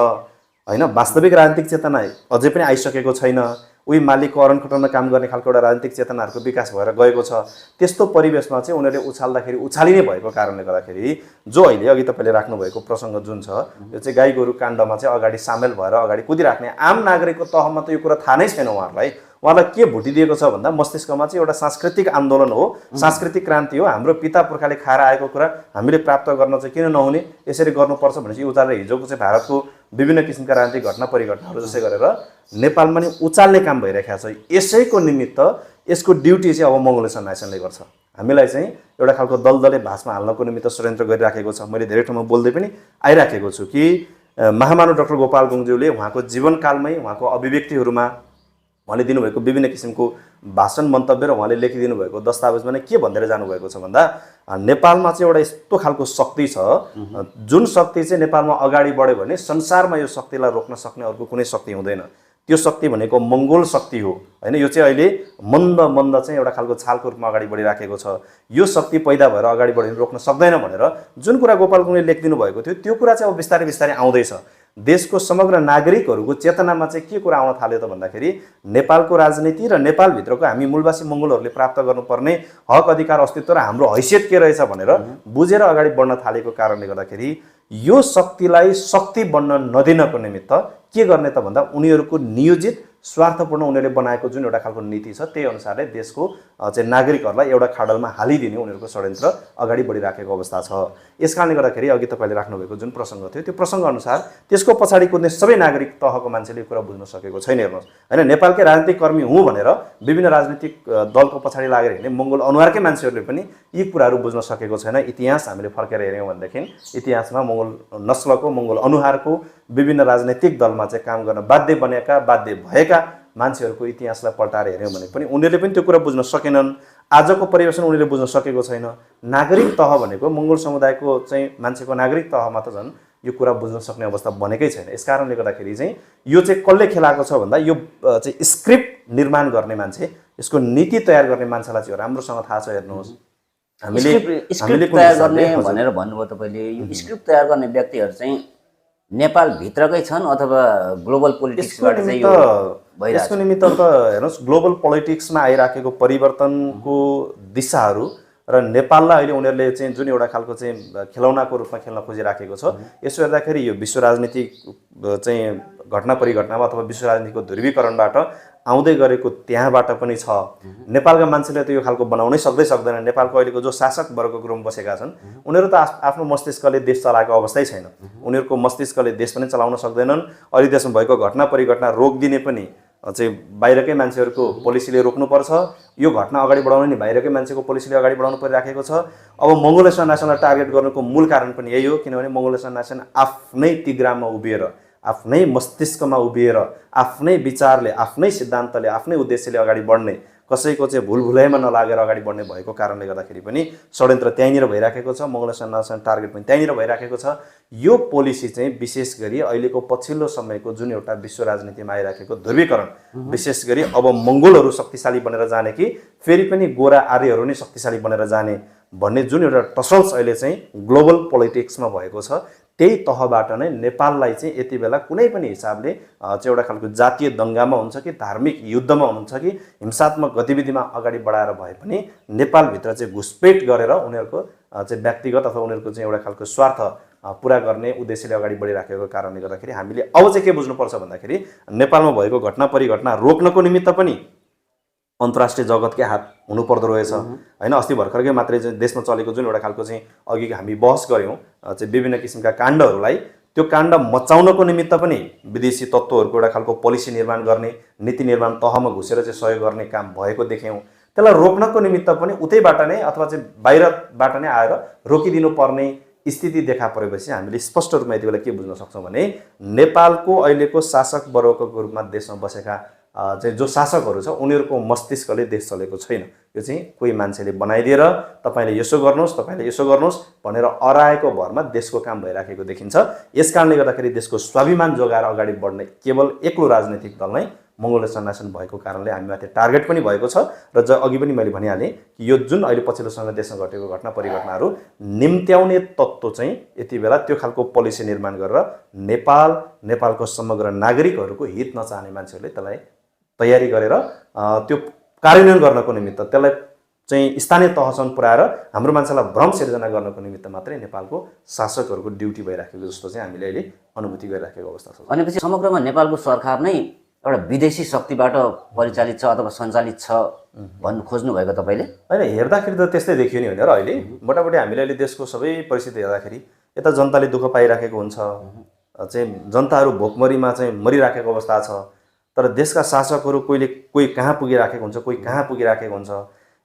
होइन, वास्तविक राजनीतिक चेतना अझै पनि आइसकेको छैन। उही मालिकको अरनखटनमा काम गर्ने खालको एउटा राजनीतिक चेतनाहरूको विकास भएर गएको छ। त्यस्तो परिवेशमा चाहिँ उनीहरूले उछाल्दाखेरि उछालिने भएको कारणले गर्दाखेरि जो अहिले अघि तपाईँले राख्नुभएको प्रसङ्ग जुन छ यो चाहिँ गाई गोरु काण्डमा चाहिँ अगाडि सामेल भएर अगाडि कुदिराख्ने आम नागरिकको तहमा त यो कुरा थाहा नै छैन। उहाँलाई के भुटिदिएको छ भन्दा मस्तिष्कमा चाहिँ एउटा सांस्कृतिक आन्दोलन हो, सांस्कृतिक क्रान्ति हो। हाम्रो पिता पुर्खाले खाएर आएको कुरा हामीले प्राप्त गर्न चाहिँ किन नहुने, यसरी गर्नुपर्छ भने चाहिँ उचालेर हिजोको चाहिँ भारतको विभिन्न किसिमका राजनीतिक घटना परिघटनाहरू जसै गरेर नेपालमा नि उचाल्ने काम भइरहेको छ। यसैको निमित्त यसको ड्युटी चाहिँ अब मङ्गोल नेसनल अर्गनाइजेसनले गर्छ। हामीलाई चाहिँ एउटा खालको दलदले भाषमा हाल्नको निमित्त षड्यन्त्र गरिराखेको छ। मैले धेरै ठाउँमा बोल्दै पनि आइराखेको छु कि महामानव डाक्टर गोपाल गुरुङज्यूले उहाँको जीवनकालमै उहाँको अभिव्यक्तिहरूमा उहाँले दिनुभएको विभिन्न किसिमको भाषण मन्तव्य र उहाँले लेखिदिनु भएको दस्तावेजमा नै के भनेर जानुभएको छ भन्दा नेपालमा चाहिँ एउटा यस्तो खालको शक्ति छ जुन शक्ति चाहिँ नेपालमा अगाडि बढ्यो भने संसारमा यो शक्तिलाई रोक्न सक्ने अर्को कुनै शक्ति हुँदैन। त्यो शक्ति भनेको मङ्गोल शक्ति हो होइन। यो चाहिँ अहिले मन्द मन्द चाहिँ एउटा खालको छालको रूपमा अगाडि बढिराखेको छ। यो शक्ति पैदा भएर अगाडि बढ्यो भने रोक्न सक्दैन भनेर जुन कुरा गोपाल गुरुङले लेखिदिनु भएको थियो त्यो कुरा चाहिँ अब बिस्तारै बिस्तारै आउँदैछ। देशको समग्र नागरिकहरूको चेतनामा चाहिँ के कुरा आउन थाल्यो त भन्दाखेरि नेपालको राजनीति र नेपालभित्रको हामी मूलवासी मङ्गोलहरूले प्राप्त गर्नुपर्ने हक अधिकार अस्तित्व र हाम्रो हैसियत के रहेछ भनेर बुझेर अगाडि बढ्न थालेको कारणले गर्दाखेरि यो शक्तिलाई शक्ति बन्न नदिनको निमित्त के गर्ने त भन्दा उनीहरूको नियोजित स्वार्थपूर्ण उनीहरूले बनाएको जुन एउटा खालको नीति छ त्यही अनुसारले देशको चाहिँ नागरिकहरूलाई एउटा खाडलमा हालिदिने उनीहरूको षड्यन्त्र अगाडि बढिराखेको अवस्था छ। यस कारणले गर्दाखेरि अघि तपाईँले राख्नुभएको जुन प्रसङ्ग थियो त्यो प्रसङ्ग अनुसार त्यसको पछाडि कुद्ने सबै नागरिक तहको मान्छेले यो कुरा बुझ्न सकेको छैन। हेर्नुहोस्, होइन, नेपालकै राजनीतिक कर्मी हुँ भनेर विभिन्न राजनीतिक दलको पछाडि लागेर हिँड्ने मङ्गोल अनुहारकै मान्छेहरूले पनि यी कुराहरू बुझ्न सकेको छैन। इतिहास हामीले फर्केर हेऱ्यौँ भनेदेखि इतिहासमा मङ्गोल नस्लको मङ्गोल अनुहारको विभिन्न राजनैतिक दलमा चाहिँ काम गर्न बाध्य बनेका बाध्य भएका मान्छेहरूको इतिहासलाई पल्टाएर हेऱ्यौँ भने पनि उनीहरूले पनि त्यो कुरा बुझ्न सकेनन्। आजको परिवेशन उनीहरूले बुझ्न सकेको छैन। नागरिक तह भनेको मङ्गोल समुदायको चाहिँ मान्छेको नागरिक तहमा त झन् यो कुरा बुझ्न सक्ने अवस्था बनेकै छैन। यस कारणले गर्दाखेरि चाहिँ यो चाहिँ कसले खेलाएको छ भन्दा यो चाहिँ स्क्रिप्ट निर्माण गर्ने मान्छे, यसको नीति तयार गर्ने मान्छेलाई चाहिँ राम्रोसँग थाहा छ। हेर्नुहोस्, स्क्रिप्ट तयार गर्ने भनेर भन्नुभयो तपाईँले, यो स्क्रिप्ट तयार गर्ने व्यक्तिहरू चाहिँ नेपालभित्रकै छन् अथवा ग्लोबल पोलिटिक्सबाट चाहिँ यो भइरहेको छ? यसको निमित्त त हेर्नुहोस्, ग्लोबल पोलिटिक्समा आइराखेको परिवर्तनको दिशाहरू र नेपाललाई अहिले उनीहरूले चाहिँ जुन एउटा खालको चाहिँ खेलौनाको रूपमा खेल्न खोजिराखेको छ, यसो हेर्दाखेरि यो विश्व राजनीतिक चाहिँ घटना परिघटनामा अथवा विश्व राजनीतिको ध्रुवीकरणबाट आउँदै गरेको त्यहाँबाट पनि छ। नेपालका मान्छेले त यो खालको बनाउनै सक्दैन। नेपालको अहिलेको जो शासक वर्गको रूपमा बसेका छन् उनीहरू त आफ्नो मस्तिष्कले देश चलाएको अवस्थै छैन। उनीहरूको मस्तिष्कले देश पनि चलाउन सक्दैनन्। अहिले देशमा भएको घटना परिघटना रोकिदिने पनि चाहिँ बाहिरकै मान्छेहरूको पोलिसीले रोक्नुपर्छ। यो घटना अगाडि बढाउन नि बाहिरकै मान्छेको पोलिसीले अगाडि बढाउनु परिराखेको छ। अब मङ्गोलेसन नेसनलाई टार्गेट गर्नुको मूल कारण पनि यही हो, किनभने मङ्गोलेसन नेसन आफ्नै तिग्राममा उभिएर, आफ्नै मस्तिष्कमा उभिएर, आफ्नै विचारले, आफ्नै सिद्धान्तले, आफ्नै उद्देश्यले अगाडि बढ्ने, कसैको चाहिँ भुलभुलैमा नलागेर अगाडि बढ्ने भएको कारणले गर्दाखेरि पनि षड्यन्त्र त्यहीँनिर भइराखेको छ। मङ्गोलेसन नेसन टार्गेट पनि त्यहीँनिर भइराखेको छ। यो पोलिसी चाहिँ विशेष गरी अहिलेको पछिल्लो समयको जुन एउटा विश्व राजनीतिमा आइराखेको ध्रुवीकरण, विशेष गरी अब मङ्गोलहरू शक्तिशाली बनेर जाने कि फेरि पनि गोरा आर्यहरू नै शक्तिशाली बनेर जाने भन्ने जुन एउटा टसल्स अहिले चाहिँ ग्लोबल पोलिटिक्समा भएको छ, त्यही तहबाट नै नेपाललाई चाहिँ यति बेला कुनै पनि हिसाबले चाहिँ एउटा खालको जातीय दङ्गामा हुन्छ कि धार्मिक युद्धमा हुनुहुन्छ कि हिंसात्मक गतिविधिमा अगाडि बढाएर भए पनि नेपालभित्र चाहिँ घुसपेट गरेर उनीहरूको चाहिँ व्यक्तिगत अथवा उनीहरूको चाहिँ एउटा खालको स्वार्थ पुरा गर्ने उद्देश्यले अगाडि बढिराखेको कारणले गर्दाखेरि हामीले अब चाहिँ के बुझ्नुपर्छ भन्दाखेरि नेपालमा भएको घटना परिघटना रोक्नको निमित्त पनि अन्तर्राष्ट्रिय जगतकै हात हुनुपर्दो रहेछ। होइन, अस्ति भर्खरकै मात्रै चाहिँ देशमा चलेको जुन एउटा खालको चाहिँ अघि हामी बहस गऱ्यौँ चाहिँ विभिन्न किसिमका काण्डहरूलाई, त्यो काण्ड मचाउनको निमित्त पनि विदेशी तत्त्वहरूको एउटा खालको पोलिसी निर्माण गर्ने, नीति निर्माण तहमा घुसेर चाहिँ सहयोग गर्ने काम भएको देख्यौँ। त्यसलाई रोक्नको निमित्त पनि उतैबाट नै अथवा चाहिँ बाहिरबाट नै आएर रोकिदिनु पर्ने स्थिति देखा परेपछि हामीले स्पष्ट रूपमा यति बेला के बुझ्न सक्छौँ भने नेपालको अहिलेको शासक वर्गको रूपमा देशमा बसेका चाहिँ जो शासकहरू छ उनीहरूको मस्तिष्कले देश चलेको छैन। यो चाहिँ कोही मान्छेले बनाइदिएर तपाईँले यसो गर्नुहोस् भनेर अराएको भरमा देशको काम भइराखेको देखिन्छ। यस कारणले गर्दाखेरि देशको स्वाभिमान जोगाएर अगाडि बढ्ने केवल एक्लो राजनैतिक दल नै मङ्गोलेसन नेसन भएको कारणले हामीमाथि टार्गेट पनि भएको छ। र अघि पनि मैले भनिहालेँ कि यो जुन अहिले पछिल्लो समय देशमा घटेको घटना परिघटनाहरू निम्त्याउने तत्त्व चाहिँ यति बेला त्यो खालको पोलिसी निर्माण गरेर नेपालको समग्र नागरिकहरूको हित नचाहने मान्छेहरूले त्यसलाई तयारी गरेर त्यो कार्यान्वयन गर्नको निमित्त, त्यसलाई चाहिँ स्थानीय तहसम्म पुर्याएर हाम्रो मान्छेलाई भ्रम सिर्जना गर्नको निमित्त मात्रै नेपालको शासकहरूको ड्युटी भइराखेको जस्तो चाहिँ हामीले अहिले अनुभूति गरिराखेको अवस्था छ। भनेपछि समग्रमा नेपालको सरकार नै एउटा विदेशी शक्तिबाट परिचालित छ अथवा सञ्चालित छ भन्नु खोज्नु भएको तपाईँले? होइन, हेर्दाखेरि त त्यस्तै देखियो नि भनेर अहिले मोटामोटी हामीले अहिले देशको सबै परिस्थिति हेर्दाखेरि यता जनताले दुःख पाइराखेको हुन्छ, चाहिँ जनताहरू भोकमरीमा चाहिँ मरिराखेको अवस्था छ। तर देशका शासकहरू कोही कहाँ पुगिराखेको हुन्छ, कोही कहाँ पुगिराखेको हुन्छ।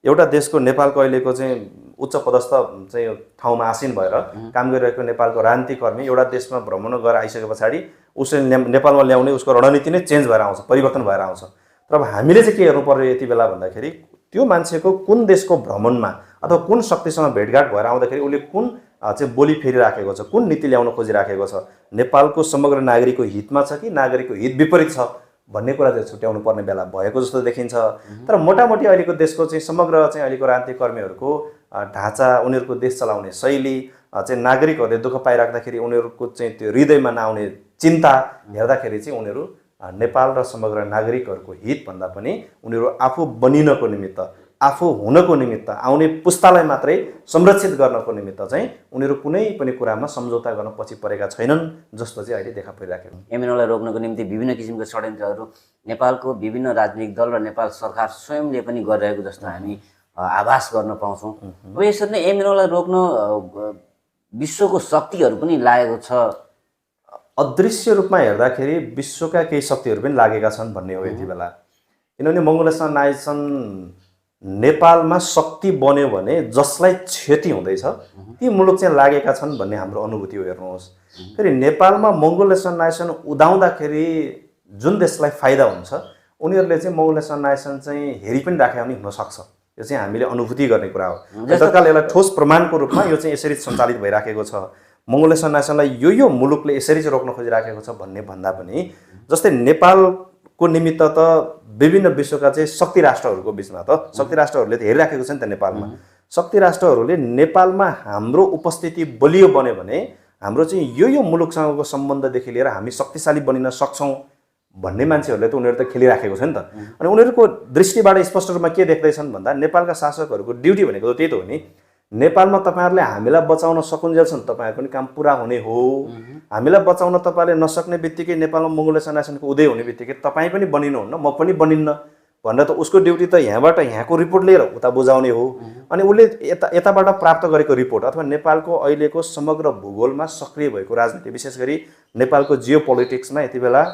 एउटा देशको नेपालको अहिलेको चाहिँ उच्च पदस्थ चाहिँ ठाउँमा आसीन भएर काम गरिरहेको नेपालको राजनीतिक कर्मी एउटा देशमा भ्रमण गरेर आइसके पछाडि उसले नेपालमा ल्याउने उसको रणनीति नै चेन्ज भएर आउँछ, परिवर्तन भएर आउँछ। तर अब हामीले चाहिँ के हेर्नु पर्यो यति बेला भन्दाखेरि त्यो मान्छेको कुन देशको भ्रमणमा अथवा कुन शक्तिसँग भेटघाट भएर आउँदाखेरि उसले कुन चाहिँ बोली फेरिराखेको छ, कुन नीति ल्याउन खोजिराखेको छ, नेपालको समग्र नागरिकको हितमा छ कि नागरिकको हित विपरीत छ भन्ने कुरा चाहिँ छुट्याउनु पर्ने बेला भएको जस्तो देखिन्छ। तर मोटामोटी अहिलेको देशको चाहिँ समग्र चाहिँ अहिलेको राजनीतिक कर्मीहरूको ढाँचा, उनीहरूको देश चलाउने शैली चाहिँ नागरिकहरूले दुःख पाइराख्दाखेरि उनीहरूको चाहिँ त्यो हृदयमा नआउने चिन्ता हेर्दाखेरि चाहिँ उनीहरू नेपाल र समग्र नागरिकहरूको हितभन्दा पनि उनीहरू आफू बनिनको निमित्त, आफू हुनको निमित्त आउने पुस्तालाई मात्रै संरक्षित गर्नको निमित्त चाहिँ उनीहरू कुनै पनि कुरामा सम्झौता गर्न पछि परेका छैनन् जस्तो चाहिँ अहिले देखा परिराखेको छ। एमएनओलाई रोक्नको निम्ति विभिन्न किसिमका षड्यन्त्रहरू नेपालको विभिन्न राजनीतिक दल र नेपाल सरकार स्वयंले पनि गरिरहेको जस्तो हामी आभास गर्न पाउँछौँ। अब यसरी नै एमएनओलाई रोक्न विश्वको शक्तिहरू पनि लागेको छ। अदृश्य रूपमा हेर्दाखेरि विश्वका केही शक्तिहरू पनि लागेका छन् भन्ने हो यति बेला। किनभने मङ्गोलेसन नाइसन नेपालमा शक्ति बन्यो भने जसलाई क्षति हुँदैछ ती मुलुक चाहिँ लागेका छन् भन्ने हाम्रो अनुभूति हो। हेर्नुहोस्, फेरि नेपालमा मङ्गोलेसन नाइसन उदाउँदाखेरि जुन देशलाई फाइदा हुन्छ उनीहरूले चाहिँ मङ्गोलेसन नाइसन चाहिँ हेरि पनि राखे पनि हुनसक्छ। यो चाहिँ हामीले अनुभूति गर्ने कुरा हो। तत्काल यसलाई ठोस प्रमाणको रूपमा यो चाहिँ यसरी सञ्चालित भइराखेको छ। मङ्गोलेसन नाइसनलाई यो मुलुकले यसरी चाहिँ रोक्न खोजिराखेको छ भन्ने भन्दा पनि जस्तै नेपालको निमित्त त विभिन्न विश्वका चाहिँ शक्ति राष्ट्रहरूको बिचमा त शक्ति राष्ट्रहरूले त हेरिराखेको छ नि त नेपालमा। शक्ति राष्ट्रहरूले नेपालमा हाम्रो उपस्थिति बलियो बन्यो भने हाम्रो चाहिँ यो मुलुकसँगको सम्बन्धदेखि लिएर हामी शक्तिशाली बनिन सक्छौँ भन्ने मान्छेहरूले त उनीहरू त खेलिराखेको छ नि त। अनि उनीहरूको दृष्टिबाट स्पष्ट रूपमा के देख्दैछन् भन्दा नेपालका शासकहरूको ड्युटी भनेको त त्यही त हो नि। नेपालमा तपाईँहरूले हामीलाई बचाउन सकुन्जेलसम्म तपाईँहरूको पनि काम पुरा हुने हो। हामीलाई बचाउन तपाईँले नसक्ने बित्तिकै नेपालमा मङ्गोलेसन नाइसनको उदय हुने बित्तिकै तपाईँ पनि बनिनुहुन्न, म पनि बनिन्न भनेर त उसको ड्युटी त यहाँबाट यहाँको रिपोर्ट लिएर उता बुझाउने हो। अनि उसले यताबाट प्राप्त गरेको रिपोर्ट अथवा नेपालको अहिलेको समग्र भूगोलमा सक्रिय भएको राजनीति विशेष गरी नेपालको जियो पोलिटिक्समा यति बेला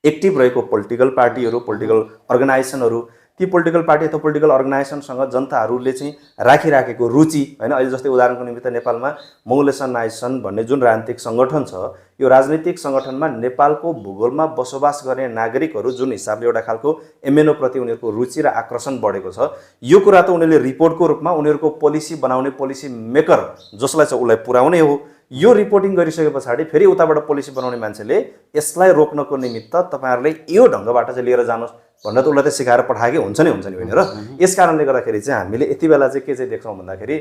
एक्टिभ रहेको पोलिटिकल पार्टीहरू, पोलिटिकल अर्गनाइजेसनहरू, ती पोलिटिकल पार्टी अथवा पोलिटिकल अर्गनाइजेसनसँग जनताहरूले चाहिँ राखिराखेको रुचि होइन। अहिले जस्तै उदाहरणको निमित्त नेपालमा मङ्गोलेसन नाइसन भन्ने जुन राजनीतिक सङ्गठन छ यो राजनीतिक सङ्गठनमा नेपालको भूगोलमा बसोबास गर्ने नागरिकहरू जुन हिसाबले एउटा खालको एमएनओ प्रति उनीहरूको रुचि र आकर्षण बढेको छ यो कुरा त उनीहरूले रिपोर्टको रूपमा उनीहरूको पोलिसी बनाउने पोलिसी मेकर जसलाई छ उसलाई पुर्याउने हो। यो रिपोर्टिङ गरिसके पछाडि फेरि उताबाट पोलिसी बनाउने मान्छेले यसलाई रोक्नको निमित्त तपाईँहरूले यो ढङ्गबाट चाहिँ लिएर जानुहोस् भनेर त उसलाई त सिकाएर पठाएकै हुन्छ नि होइन र। यस कारणले गर्दाखेरि चाहिँ हामीले यति बेला चाहिँ के चाहिँ देख्छौँ भन्दाखेरि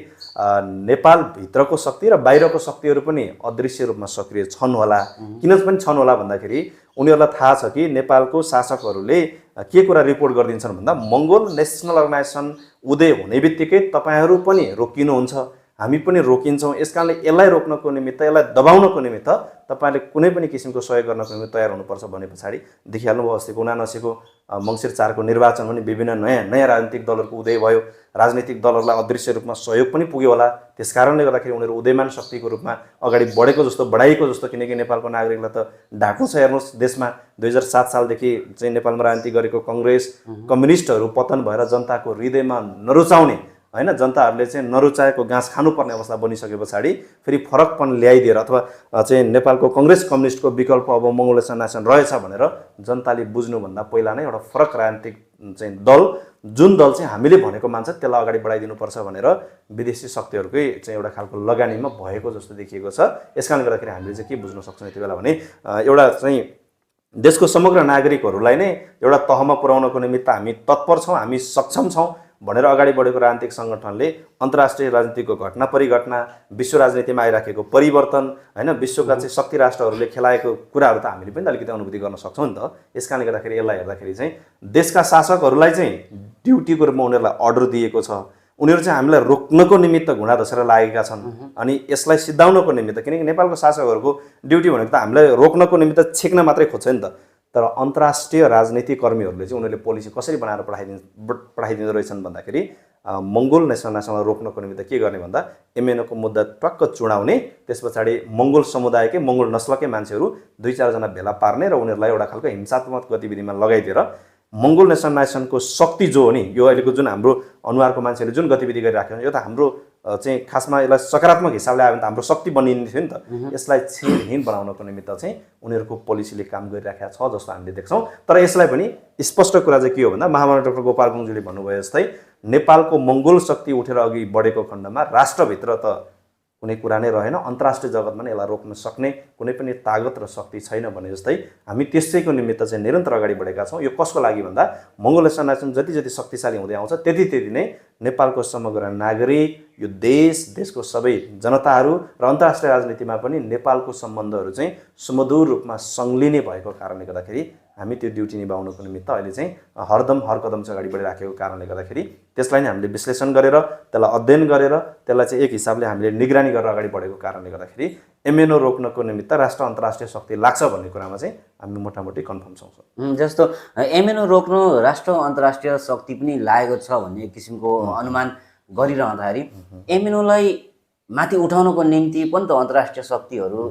नेपालभित्रको शक्ति र बाहिरको शक्तिहरू पनि अदृश्य रूपमा सक्रिय छन् होला। किन पनि छन् होला भन्दाखेरि उनीहरूलाई थाहा छ कि नेपालको शासकहरूले के कुरा रिपोर्ट गरिदिन्छन् भन्दा मङ्गोल नेसनल अर्गनाइजेसन उदय हुने बित्तिकै तपाईँहरू पनि रोकिनुहुन्छ, हामी पनि रोकिन्छौँ। यस कारणले यसलाई रोक्नको निमित्त यसलाई दबाउनको निमित्त तपाईँले कुनै पनि किसिमको सहयोग गर्नको निमित्त तयार हुनुपर्छ भने पछाडि देखिहाल्नुभयो अस्तिको 79को मङ्सिर 4को निर्वाचन पनि विभिन्न नयाँ राजनीतिक दलहरूको उदय भयो। राजनीतिक दलहरूलाई अदृश्य रूपमा सहयोग पनि पुग्यो होला। त्यस कारणले गर्दाखेरि उनीहरू उदयमान शक्तिको रूपमा अगाडि बढेको जस्तो बढाइएको जस्तो, किनकि नेपालको नागरिकलाई त ढाक्नु छ। हेर्नुहोस् देशमा 2007 सालदेखि चाहिँ नेपालमा राजनीति गरेको कङ्ग्रेस कम्युनिस्टहरू पतन भएर जनताको हृदयमा नरुचाउने होइन जनताहरूले चाहिँ नरुचाएको घाँस खानुपर्ने अवस्था बनिसके पछाडि फेरि फरकपन ल्याइदिएर अथवा चाहिँ नेपालको कङ्ग्रेस कम्युनिस्टको विकल्प अब मङ्गोलेसन नाइसन रहेछ भनेर जनताले बुझ्नुभन्दा पहिला नै एउटा फरक राजनीतिक चाहिँ दल जुन दल चाहिँ हामीले भनेको मान्छ त्यसलाई अगाडि बढाइदिनुपर्छ भनेर विदेशी शक्तिहरूकै चाहिँ एउटा खालको लगानीमा भएको जस्तो देखिएको छ। यस कारणले गर्दाखेरि हामीले चाहिँ के बुझ्न सक्छौँ यति बेला भने एउटा चाहिँ देशको समग्र नागरिकहरूलाई नै एउटा तहमा पुर्याउनको निमित्त हामी तत्पर छौँ, हामी सक्षम छौँ भनेर अगाडि बढेको राजनीतिक सङ्गठनले अन्तर्राष्ट्रिय राजनीतिको घटना परिघटना, विश्व राजनीतिमा आइराखेको परिवर्तन होइन, विश्वका चाहिँ शक्ति राष्ट्रहरूले खेलाएको कुराहरू त हामीले पनि अलिकति अनुभूति गर्न सक्छौँ नि त। यस कारणले गर्दाखेरि यसलाई हेर्दाखेरि चाहिँ देशका शासकहरूलाई चाहिँ ड्युटीको रूपमा उनीहरूलाई अर्डर दिएको छ। उनीहरू चाहिँ हामीलाई रोक्नको निमित्त घुँडा धसेर लागेका छन्। अनि यसलाई सिद्धाउनको निमित्त, किनकि नेपालको शासकहरूको ड्युटी भनेको त हामीलाई रोक्नको निमित्त छेक्न मात्रै खोज्छ नि त। तर अन्तर्राष्ट्रिय राजनीतिक कर्मीहरूले चाहिँ उनीहरूले पोलिसी कसरी बनाएर पठाइदिँदो रहेछन् भन्दाखेरि मङ्गोल नेसनलाई रोक्नको निमित्त के गर्ने भन्दा एमएनओको मुद्दा टक्क चुडाउने, त्यस पछाडि मङ्गोल समुदायकै मङ्गोल नस्लकै मान्छेहरू 2-4 जना भेला पार्ने र उनीहरूलाई एउटा खालको हिंसात्मक गतिविधिमा लगाइदिएर मङ्गोल नेसनलाइजेसनको शक्ति जो हो नि, यो अहिलेको जुन हाम्रो अनुहारको मान्छेहरूले जुन गतिविधि गरिराखेको छ यो त हाम्रो चाहिँ खासमा यसलाई सकारात्मक हिसाबले आयो भने त हाम्रो शक्ति बनिने थियो नि त। यसलाई छिनहीन बनाउनको निमित्त चाहिँ उनीहरूको पोलिसीले काम गरिराखेको छ जस्तो हामीले देख्छौँ। तर यसलाई पनि स्पष्ट कुरा चाहिँ के हो भन्दा महामानव डाक्टर गोपाल गुरुङज्यूले भन्नुभयो जस्तै नेपालको मङ्गोल शक्ति उठेर अघि बढेको खण्डमा राष्ट्रभित्र त कुनै कुरा नै रहेन, अन्तर्राष्ट्रिय जगतमा नै यसलाई रोक्न सक्ने कुनै पनि तागत र शक्ति छैन भने जस्तै हामी त्यसैको निमित्त चाहिँ निरन्तर अगाडि बढेका छौँ। यो कसको लागि भन्दा मङ्गोल नेसनलाइजेसन जति जति शक्तिशाली हुँदै आउँछ त्यति त्यति नै नेपालको समग्र नागरिक, यो देशको सबै जनताहरू र अन्तर्राष्ट्रिय राजनीतिमा पनि नेपालको सम्बन्धहरू चाहिँ सुमधुर रूपमा संलिने भएको कारणले गर्दाखेरि हामी त्यो ड्युटी निभाउनको निमित्त अहिले चाहिँ हरदम हर कदम चाहिँ अगाडि बढिराखेको कारणले गर्दाखेरि त्यसलाई नै हामीले विश्लेषण गरेर त्यसलाई अध्ययन गरेर त्यसलाई चाहिँ एक हिसाबले हामीले निगरानी गरेर अगाडि बढेको कारणले गर्दाखेरि एमएनओ रोक्नको निमित्त राष्ट्र अन्तर्राष्ट्रिय शक्ति लाग्छ भन्ने कुरामा चाहिँ हामी मोटामोटी कन्फर्म छौँ। जस्तो एमएनओ रोक्नु राष्ट्र अन्तर्राष्ट्रिय शक्ति पनि लागेको छ भन्ने किसिमको अनुमान गरिरहँदाखेरि एमएनओलाई माथि उठाउनको निम्ति पनि त अन्तर्राष्ट्रिय शक्तिहरू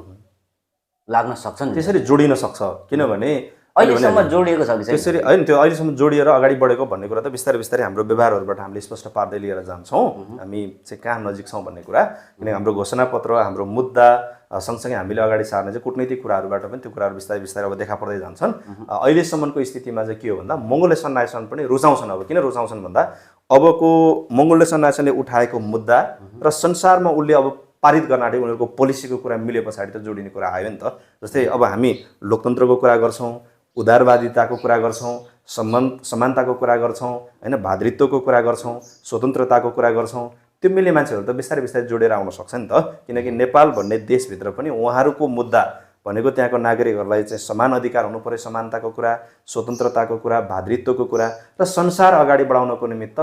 लाग्न सक्छन्। त्यसरी जोडिन सक्छ, किनभने अहिलेसम्म जोडिएको छ कि छैन? त्यसरी होइन, त्यो अहिलेसम्म जोडिएर अगाडि बढेको भन्ने कुरा त बिस्तारै बिस्तारै हाम्रो व्यवहारहरूबाट हामीले स्पष्ट पार्दै लिएर जान्छौँ हामी चाहिँ कहाँ नजिक छौँ भन्ने कुरा। किनकि हाम्रो घोषणापत्र, हाम्रो मुद्दा सँगसँगै हामीले अगाडि सार्ने चाहिँ कूटनीतिक कुराहरूबाट पनि त्यो कुराहरू बिस्तारै बिस्तारै अब देखा पर्दै जान्छन्। अहिलेसम्मको स्थितिमा चाहिँ के हो भन्दा मङ्गोलेसन नायसन पनि रुचाउँछन्। अब किन रुचाउँछन् भन्दा अबको मङ्गोलेसन नायसनले उठाएको मुद्दा र संसारमा उसले अब पारित गर्न आँटेको उनीहरूको पोलिसीको कुरा मिले पछाडि त जोडिने कुरा आयो नि त। जस्तै अब हामी लोकतन्त्रको कुरा गर्छौँ, उदारवादिताको कुरा गर्छौँ, समानताको कुरा गर्छौँ, होइन, भातृत्वको कुरा गर्छौँ, स्वतन्त्रताको कुरा गर्छौँ, त्यो मिल्ने मान्छेहरू त बिस्तारै बिस्तारै जोडेर आउन सक्छ नि त। किनकि नेपाल भन्ने देशभित्र पनि उहाँहरूको मुद्दा भनेको त्यहाँको नागरिकहरूलाई चाहिँ समान अधिकार हुनु पर्यो, समानताको कुरा, स्वतन्त्रताको कुरा, भातृत्वको कुरा र संसार अगाडि बढाउनको निमित्त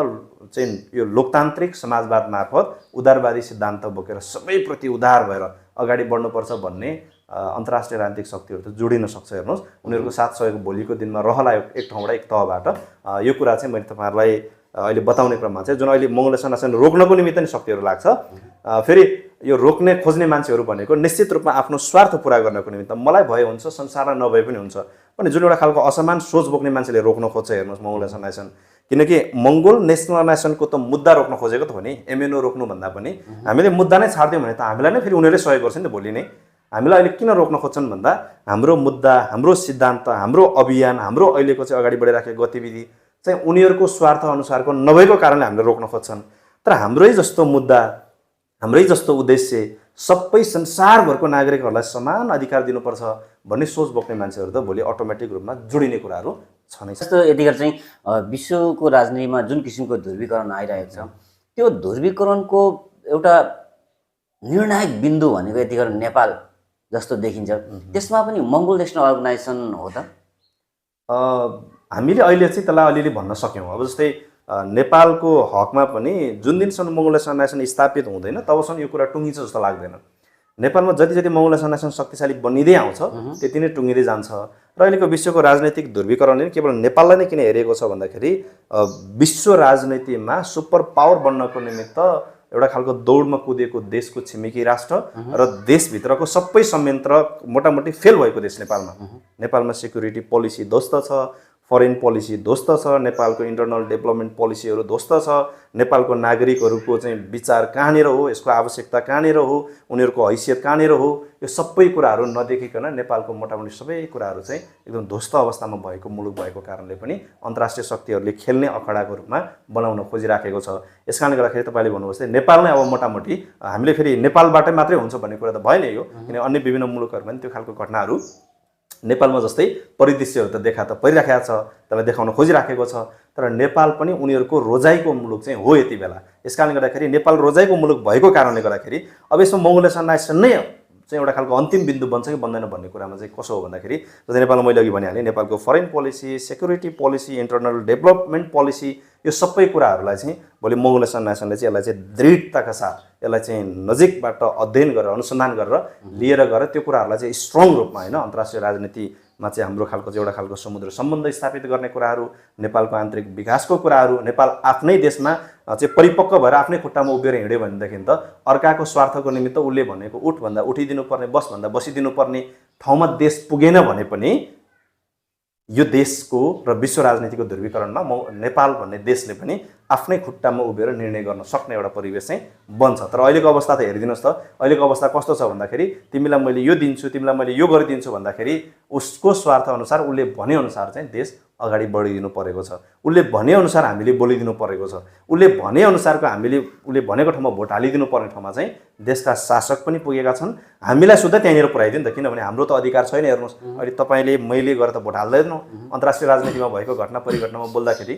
चाहिँ यो लोकतान्त्रिक समाजवाद मार्फत उदारवादी सिद्धान्त बोकेर सबैप्रति उदार भएर अगाडि बढ्नुपर्छ भन्ने अन्तर्राष्ट्रिय राजनीतिक शक्तिहरू त जोडिन सक्छ। हेर्नुहोस्, उनीहरूको साथ सहयोग भोलिको दिनमा रहला एक ठाउँबाट एक तहबाट। यो कुरा चाहिँ मैले तपाईँहरूलाई अहिले बताउने क्रममा चाहिँ जुन अहिले मङ्गोलेसन नायसन रोक्नको निमित्त नै शक्तिहरू लाग्छ, फेरि यो रोक्ने खोज्ने मान्छेहरू भनेको निश्चित रूपमा आफ्नो स्वार्थ पुरा गर्नको निमित्त मलाई भए हुन्छ, संसारमा नभए पनि हुन्छ भने जुन एउटा खालको असमान सोच बोक्ने मान्छेले रोक्न खोज्छ। हेर्नुहोस् मङ्गोलेसन नायसन, किनकि मङ्गोल नेसनलाइजेसनको त मुद्दा रोक्न खोजेको त हो नि। एमएनओ रोक्नु भन्दा पनि हामीले मुद्दा नै छाड्दियौँ भने त हामीलाई नै फेरि उनीहरूले सहयोग गर्छ नि त भोलि नै। हामीलाई अहिले किन रोक्न खोज्छन् भन्दा हाम्रो मुद्दा, हाम्रो सिद्धान्त, हाम्रो अभियान, हाम्रो अहिलेको चाहिँ अगाडि बढिराखेको गतिविधि चाहिँ उनीहरूको स्वार्थ अनुसारको नभएको कारणले हामीले रोक्न खोज्छन्। तर हाम्रै जस्तो मुद्दा, हाम्रै जस्तो उद्देश्य सबै संसारभरको नागरिकहरूलाई समान अधिकार दिनुपर्छ भन्ने सोच बोक्ने मान्छेहरू त भोलि अटोमेटिक रूपमा जोडिने कुराहरू छन्। जस्तो यतिखेर चाहिँ विश्वको राजनीतिमा जुन किसिमको ध्रुवीकरण आइरहेको छ, त्यो ध्रुवीकरणको एउटा निर्णायक बिन्दु भनेको यतिखेर नेपाल जस्तो देखिन्छ। त्यसमा पनि मङ्गोल नेसनल अर्गनाइजेसन हो त? हामीले अहिले चाहिँ त्यसलाई अलिअलि भन्न सक्यौँ। अब जस्तै नेपालको हकमा पनि जुन दिनसम्म मङ्गोलेसन नायसन स्थापित हुँदैन तबसम्म यो कुरा टुङ्गिन्छ जस्तो लाग्दैन। नेपालमा जति जति मङ्गोलेसन नायसन शक्तिशाली बनिँदै आउँछ त्यति नै टुङ्गिँदै जान्छ। र अहिलेको विश्वको राजनैतिक ध्रुवीकरणले केवल नेपाललाई नै किन हेरेको छ भन्दाखेरि विश्व राजनीतिमा सुपर पावर बन्नको निमित्त एउटा खालको दौडमा कुदेको देशको छिमेकी राष्ट्र र देशभित्रको सबै संयन्त्र मोटामोटी फेल भएको देश नेपालमा सिक्युरिटी पोलिसी ध्वस्त छ, फरेन पोलिसी ध्वस्त छ, नेपालको इन्टरनल डेभलपमेन्ट पोलिसीहरू ध्वस्त छ, नेपालको नागरिकहरूको चाहिँ विचार कहाँनिर हो, यसको आवश्यकता कहाँनिर हो, उनीहरूको हैसियत कहाँनिर हो, यो सबै कुराहरू नदेखिकन नेपालको मोटामोटी सबै कुराहरू चाहिँ एकदम ध्वस्त अवस्थामा भएको मुलुक भएको कारणले पनि अन्तर्राष्ट्रिय शक्तिहरूले खेल्ने अखडाको रूपमा बनाउन खोजिराखेको छ। यस कारणले गर्दाखेरि तपाईँले भन्नुभयो जस्तै नेपाल नै अब मोटामोटी हामीले फेरि नेपालबाटै मात्रै हुन्छ भन्ने कुरा त भएन यो, किनभने अन्य विभिन्न मुलुकहरूमा पनि त्यो खालको घटनाहरू नेपालमा जस्तै परिदृश्यहरू त देखा त परिराखेको छ, त्यसलाई देखाउन खोजिराखेको छ। तर नेपाल पनि उनीहरूको रोजाइको मुलुक चाहिँ हो यति बेला। यस कारणले गर्दाखेरि नेपाल रोजाइको मुलुक भएको कारणले गर्दाखेरि अब यसमा मङ्गोलेसन नायसन नै चाहिँ एउटा खालको अन्तिम बिन्दु बन्छ कि बन्दैन भन्ने कुरामा चाहिँ कसो हो भन्दाखेरि जस्तै नेपालमा मैले अघि भनिहालेँ नेपालको foreign policy, security policy, internal development policy, यो सबै कुराहरूलाई चाहिँ भोलि मङ्गोलेसन नायसनले चाहिँ यसलाई चाहिँ दृढताका साथ यसलाई चाहिँ नजिकबाट अध्ययन गरेर अनुसन्धान गरेर लिएर गएर त्यो कुराहरूलाई चाहिँ स्ट्रङ रूपमा होइन अन्तर्राष्ट्रिय राजनीतिमा चाहिँ हाम्रो खालको चाहिँ एउटा खालको समुद्र सम्बन्ध स्थापित गर्ने कुराहरू, नेपालको आन्तरिक विकासको कुराहरू, नेपाल आफ्नै देशमा चाहिँ परिपक्व भएर आफ्नै खुट्टामा उभिएर हिँड्यो भनेदेखि त अर्काको स्वार्थको निमित्त उसले भनेको उठ भन्दा उठिदिनु पर्ने, बस भन्दा बसिदिनु पर्ने ठाउँमा देश पुगेन भने पनि यो देशको र विश्व राजनीतिको ध्रुवीकरणमा नेपाल भन्ने देशले पनि आफ्नै खुट्टामा उभिएर निर्णय गर्न सक्ने एउटा परिवेश चाहिँ बन्छ। तर अहिलेको अवस्था त हेरिदिनुहोस् त, अहिलेको अवस्था कस्तो छ भन्दाखेरि तिमीलाई मैले यो दिन्छु, तिमीलाई मैले यो गरिदिन्छु भन्दाखेरि उसको स्वार्थ अनुसार उसले भनेअनुसार चाहिँ देश अगाडि बढिदिनु परेको छ, उसले भनेअनुसार हामीले बोलिदिनु परेको छ, उसले भनेअनुसारको हामीले उसले भनेको ठाउँमा भोट हालिदिनु पर्ने ठाउँमा चाहिँ देशका शासक पनि पुगेका छन्। हामीलाई सुधा त्यहीँनिर पुऱ्याइदियो नि त, किनभने हाम्रो त अधिकार छैन। हेर्नुहोस् अहिले तपाईँले मैले गरेर त भोट हाल्दैनौँ। अन्तर्राष्ट्रिय राजनीतिमा भएको घटना परिघटनामा बोल्दाखेरि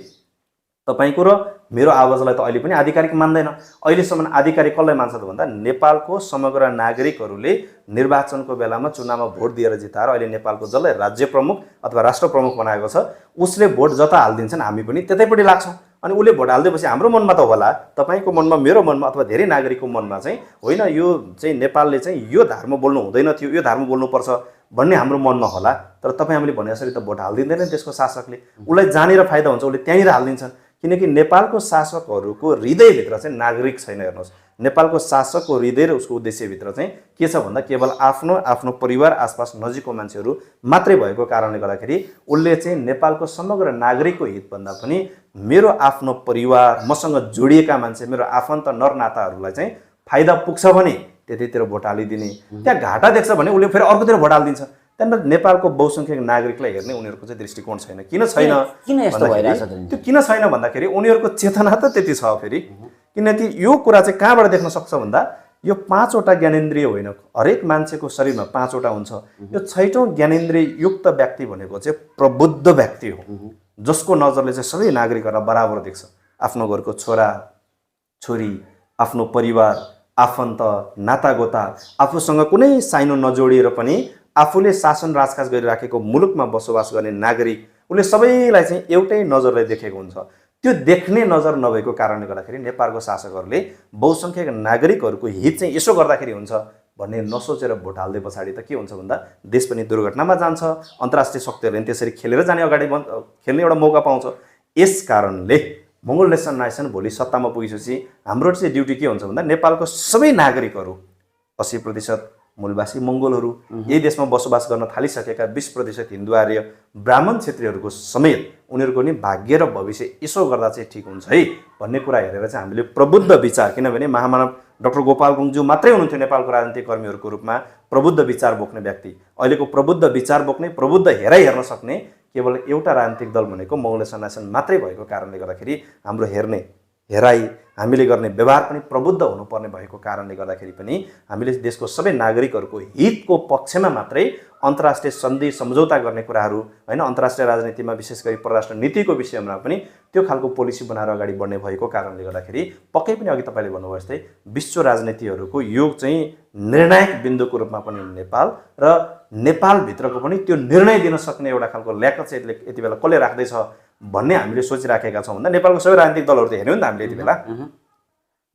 तपाईँको र मेरो आवाजलाई त अहिले पनि आधिकारिक मान्दैन। अहिलेसम्म आधिकारिक कसलाई मान्छ त भन्दा नेपालको समग्र नागरिकहरूले निर्वाचनको बेलामा चुनावमा भोट दिएर जिताएर अहिले नेपालको जसलाई राज्य प्रमुख अथवा राष्ट्र प्रमुख बनाएको छ उसले भोट जता हालिदिन्छन् हामी पनि त्यतैपट्टि लाग्छौँ। अनि उसले भोट हालिदिएपछि हाम्रो मनमा त होला, तपाईँको मनमा, मेरो मनमा अथवा धेरै नागरिकको मनमा चाहिँ होइन यो चाहिँ नेपालले चाहिँ यो धारमा बोल्नु हुँदैन थियो, यो धारमा बोल्नुपर्छ भन्ने हाम्रो मनमा होला। तर तपाईँ हामीले भने जसरी त भोट हालिदिँदैन त्यसको शासकले, उसलाई जानेर फाइदा हुन्छ उसले त्यहीँनिर हालिदिन्छन्। किनकि नेपालको शासकहरूको हृदयभित्र चाहिँ नागरिक छैन। हेर्नुहोस्, नेपालको शासकको हृदय र उसको उद्देश्यभित्र चाहिँ के छ भन्दा केवल आफ्नो आफ्नो परिवार आसपास नजिकको मान्छेहरू मात्रै भएको कारणले गर्दाखेरि उसले चाहिँ नेपालको समग्र नागरिकको हितभन्दा पनि मेरो आफ्नो परिवार, मसँग जोडिएका मान्छे, मेरो आफन्त नरनाताहरूलाई चाहिँ फाइदा पुग्छ भने त्यतितिर भोट हालिदिने, त्यहाँ घाटा देख्छ भने उसले फेरि अर्कोतिर भोट हालिदिन्छ। त्यहाँबाट नेपालको बहुसङ्ख्यक नागरिकलाई हेर्ने उनीहरूको चाहिँ दृष्टिकोण छैन। किन छैन त्यो किन छैन भन्दाखेरि उनीहरूको चेतना त त्यति छ फेरि। किनकि यो कुरा चाहिँ कहाँबाट देख्न सक्छ भन्दा यो 5वटा ज्ञानेन्द्रिय होइन, हरेक मान्छेको शरीरमा 5वटा हुन्छ। यो 6औँ ज्ञानेन्द्रिय युक्त व्यक्ति भनेको चाहिँ प्रबुद्ध व्यक्ति हो, जसको नजरले चाहिँ सबै नागरिकहरूलाई बराबर देख्छ। आफ्नो घरको छोरा छोरी, आफ्नो परिवार, आफन्त, नातागोता, आफूसँग कुनै साइनो नजोडिएर पनि आफूले शासन राजकाज गरिराखेको मुलुकमा बसोबास गर्ने नागरिक, उसले सबैलाई चाहिँ एउटै नजरले देखेको हुन्छ। त्यो देख्ने नजर नभएको कारणले गर्दाखेरि नेपालको शासकहरूले बहुसङ्ख्यक नागरिकहरूको हित चाहिँ यसो गर्दाखेरि हुन्छ भन्ने नसोचेर भोट हाल्दै पछाडि त के हुन्छ भन्दा देश पनि दुर्घटनामा जान्छ। अन्तर्राष्ट्रिय शक्तिहरूले त्यसरी खेलेर जाने अगाडि खेल्ने एउटा मौका पाउँछ। यस कारणले मङ्गोल नेसन नाइसन भोलि सत्तामा पुगेपछि हाम्रो चाहिँ ड्युटी के हुन्छ भन्दा नेपालको सबै नागरिकहरू 80% मूलवासी मङ्गोलहरू, यही देशमा बसोबास गर्न थालिसकेका 20% हिन्दू आर्य ब्राह्मण क्षेत्रीहरूको समेत उनीहरूको नि भाग्य र भविष्य यसो गर्दा चाहिँ ठिक हुन्छ है भन्ने कुरा हेरेर चाहिँ हामीले प्रबुद्ध विचार, किनभने महामानव डाक्टर गोपाल गुरुङज्यू मात्रै हुनुहुन्थ्यो नेपालको राजनीतिक कर्मीहरूको रूपमा प्रबुद्ध विचार बोक्ने व्यक्ति। अहिलेको प्रबुद्ध विचार बोक्ने, प्रबुद्ध हेराइ हेर्न सक्ने केवल एउटा राजनीतिक दल भनेको मङ्गोल नेसन नाइसन मात्रै भएको कारणले गर्दाखेरि हाम्रो हेर्ने हेराइ, हामीले गर्ने व्यवहार पनि प्रबुद्ध हुनुपर्ने भएको कारणले गर्दाखेरि पनि हामीले देशको सबै नागरिकहरूको हितको पक्षमा मात्रै अन्तर्राष्ट्रिय सन्धि सम्झौता गर्ने कुराहरू होइन, अन्तर्राष्ट्रिय राजनीतिमा विशेष गरी परराष्ट्र नीतिको विषयमा पनि त्यो खालको पोलिसी बनाएर अगाडि बढ्ने भएको कारणले गर्दाखेरि पक्कै पनि अघि तपाईँले भन्नुभयो जस्तै विश्व राजनीतिहरूको यो चाहिँ निर्णायक बिन्दुको रूपमा पनि नेपाल र नेपालभित्रको पनि त्यो निर्णय दिन सक्ने एउटा खालको ल्याकत चाहिँ यति बेला कसले राख्दैछ भन्ने हामीले सोचिराखेका छौँ भन्दा नेपालको सबै राजनीतिक दलहरू त हेऱ्यौँ नि त हामीले यति बेला।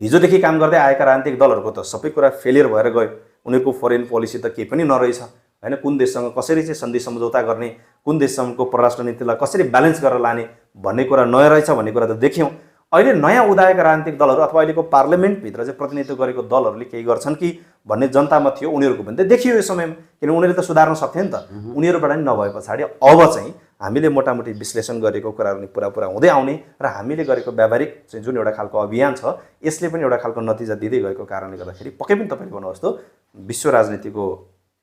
हिजोदेखि काम गर्दै आएका राजनीतिक दलहरूको त सबै कुरा फेलियर भएर गयो। उनीहरूको फरेन पोलिसी त केही पनि नरहेछ होइन, कुन देशसँग कसरी चाहिँ सन्धि सम्झौता गर्ने, कुन देशसँगको परराष्ट्र नीतिलाई कसरी ब्यालेन्स गरेर लाने भन्ने कुरा नयाँ रहेछ भन्ने कुरा त देख्यौँ। अहिले नयाँ उदाएका राजनीतिक दलहरू अथवा अहिलेको पार्लियामेन्टभित्र चाहिँ प्रतिनिधित्व गरेको दलहरूले केही गर्छन् कि भन्ने जनतामा थियो, उनीहरूको पनि त देखियो यो समयमा। किन उनीहरूले त सुधार्न सक्थे नि त, उनीहरूबाट नि नभए पछाडि अब चाहिँ हामीले मोटामोटी विश्लेषण गरेको कुराहरू नि पुरा हुँदै आउने र हामीले गरेको व्यावहारिक चाहिँ जुन एउटा खालको अभियान छ यसले पनि एउटा खालको नतिजा दिँदै गएको कारणले गर्दाखेरि पक्कै पनि तपाईँले भन्नु जस्तो विश्व राजनीतिको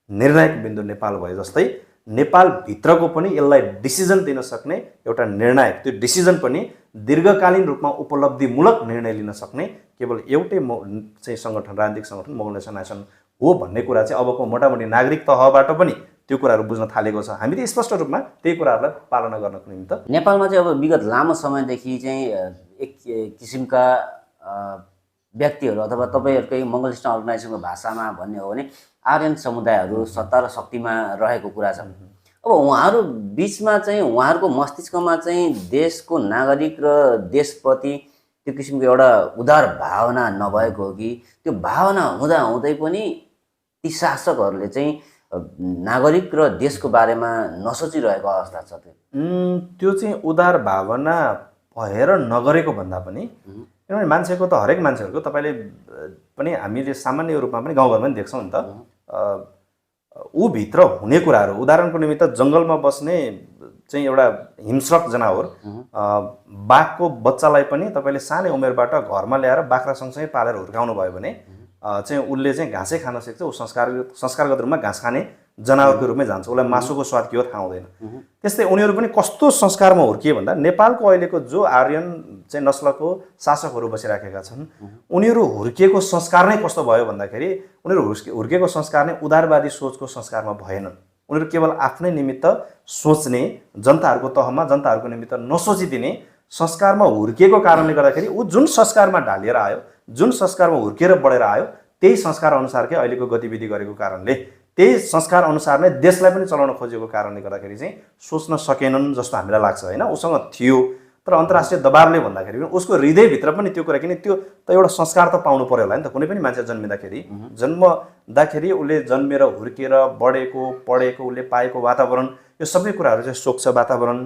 निर्णायक बिन्दु नेपाल भए जस्तै नेपालभित्रको पनि यसलाई डिसिजन दिन सक्ने एउटा निर्णायक, त्यो डिसिजन पनि दीर्घकालीन रूपमा उपलब्धिमूलक निर्णय लिन सक्ने केवल एउटै चाहिँ सङ्गठन, राजनीतिक सङ्गठन मङ्गोल नेसन नाइसन हो भन्ने कुरा चाहिँ अबको मोटामोटी नागरिक तहबाट पनि त्यो कुराहरू बुझ्न थालेको छ। हामीले स्पष्ट रूपमा त्यही कुराहरूलाई पालना गर्नको निमित्त नेपालमा चाहिँ अब विगत लामो समयदेखि चाहिँ एक किसिमका व्यक्तिहरू अथवा तपाईँहरूकै मङ्गोल नेसन अर्गनाइजेसनको भाषामा भन्ने हो भने आर्यन समुदायहरू सत्ता र शक्तिमा रहेको कुरा छ। अब उहाँहरू बिचमा चाहिँ उहाँहरूको मस्तिष्कमा चाहिँ देशको नागरिक र देशप्रति त्यो किसिमको एउटा उदार भावना नभएको हो कि त्यो भावना हुँदै पनि ती शासकहरूले चाहिँ नागरिक र देशको बारेमा नसोचिरहेको अवस्था छ। त्यो चाहिँ उदार भावना भएर नगरेको भन्दा पनि किनभने मान्छेको त हरेक मान्छेहरूको तपाईँले पनि हामीले सामान्य रूपमा पनि गाउँघरमा पनि देख्छौँ नि त, ऊ भित्र हुने कुराहरू, उदाहरणको निमित्त जङ्गलमा बस्ने चाहिँ एउटा हिंस्रक जनावर बाघको बच्चालाई पनि तपाईँले सानै उमेरबाट घरमा ल्याएर बाख्रा सँगसँगै पालेर हुर्काउनु भयो भने चाहिँ उसले चाहिँ घाँसै खान सिक्छ। ऊ संस्कारगत रूपमा घाँस खाने जनावरको रूपमै जान्छ, उसलाई मासुको स्वाद के हो थाहा हुँदैन। त्यस्तै उनीहरू पनि कस्तो संस्कारमा हुर्किए भन्दा नेपालको अहिलेको जो आर्यन चाहिँ नस्लको शासकहरू बसिराखेका छन् उनीहरू हुर्किएको संस्कार नै कस्तो भयो भन्दाखेरि उनीहरू हुर्किएको संस्कार नै उदारवादी सोचको संस्कारमा भएनन्। उनीहरू केवल आफ्नै निमित्त सोच्ने, जनताहरूको तहमा जनताहरूको निमित्त नसोचिदिने संस्कारमा हुर्किएको कारणले गर्दाखेरि ऊ जुन संस्कारमा ढालिएर आयो, जुन संस्कारमा हुर्केर बढेर आयो त्यही संस्कार अनुसारकै अहिलेको गतिविधि गरेको कारणले, त्यही संस्कार अनुसार नै देशलाई पनि चलाउन खोजेको कारणले गर्दाखेरि चाहिँ सोच्न सकेनन् जस्तो हामीलाई लाग्छ होइन। उसँग थियो तर अन्तर्राष्ट्रिय दबावले भन्दाखेरि पनि उसको हृदयभित्र पनि त्यो कुरा, किन त्यो त एउटा संस्कार त पाउनु पर्यो होला नि त। कुनै पनि मान्छे जन्मदाखेरि उसले जन्मेर हुर्केर बढेको पढेको उसले पाएको वातावरण, यो सबै कुराहरू चाहिँ स्वच्छ वातावरण,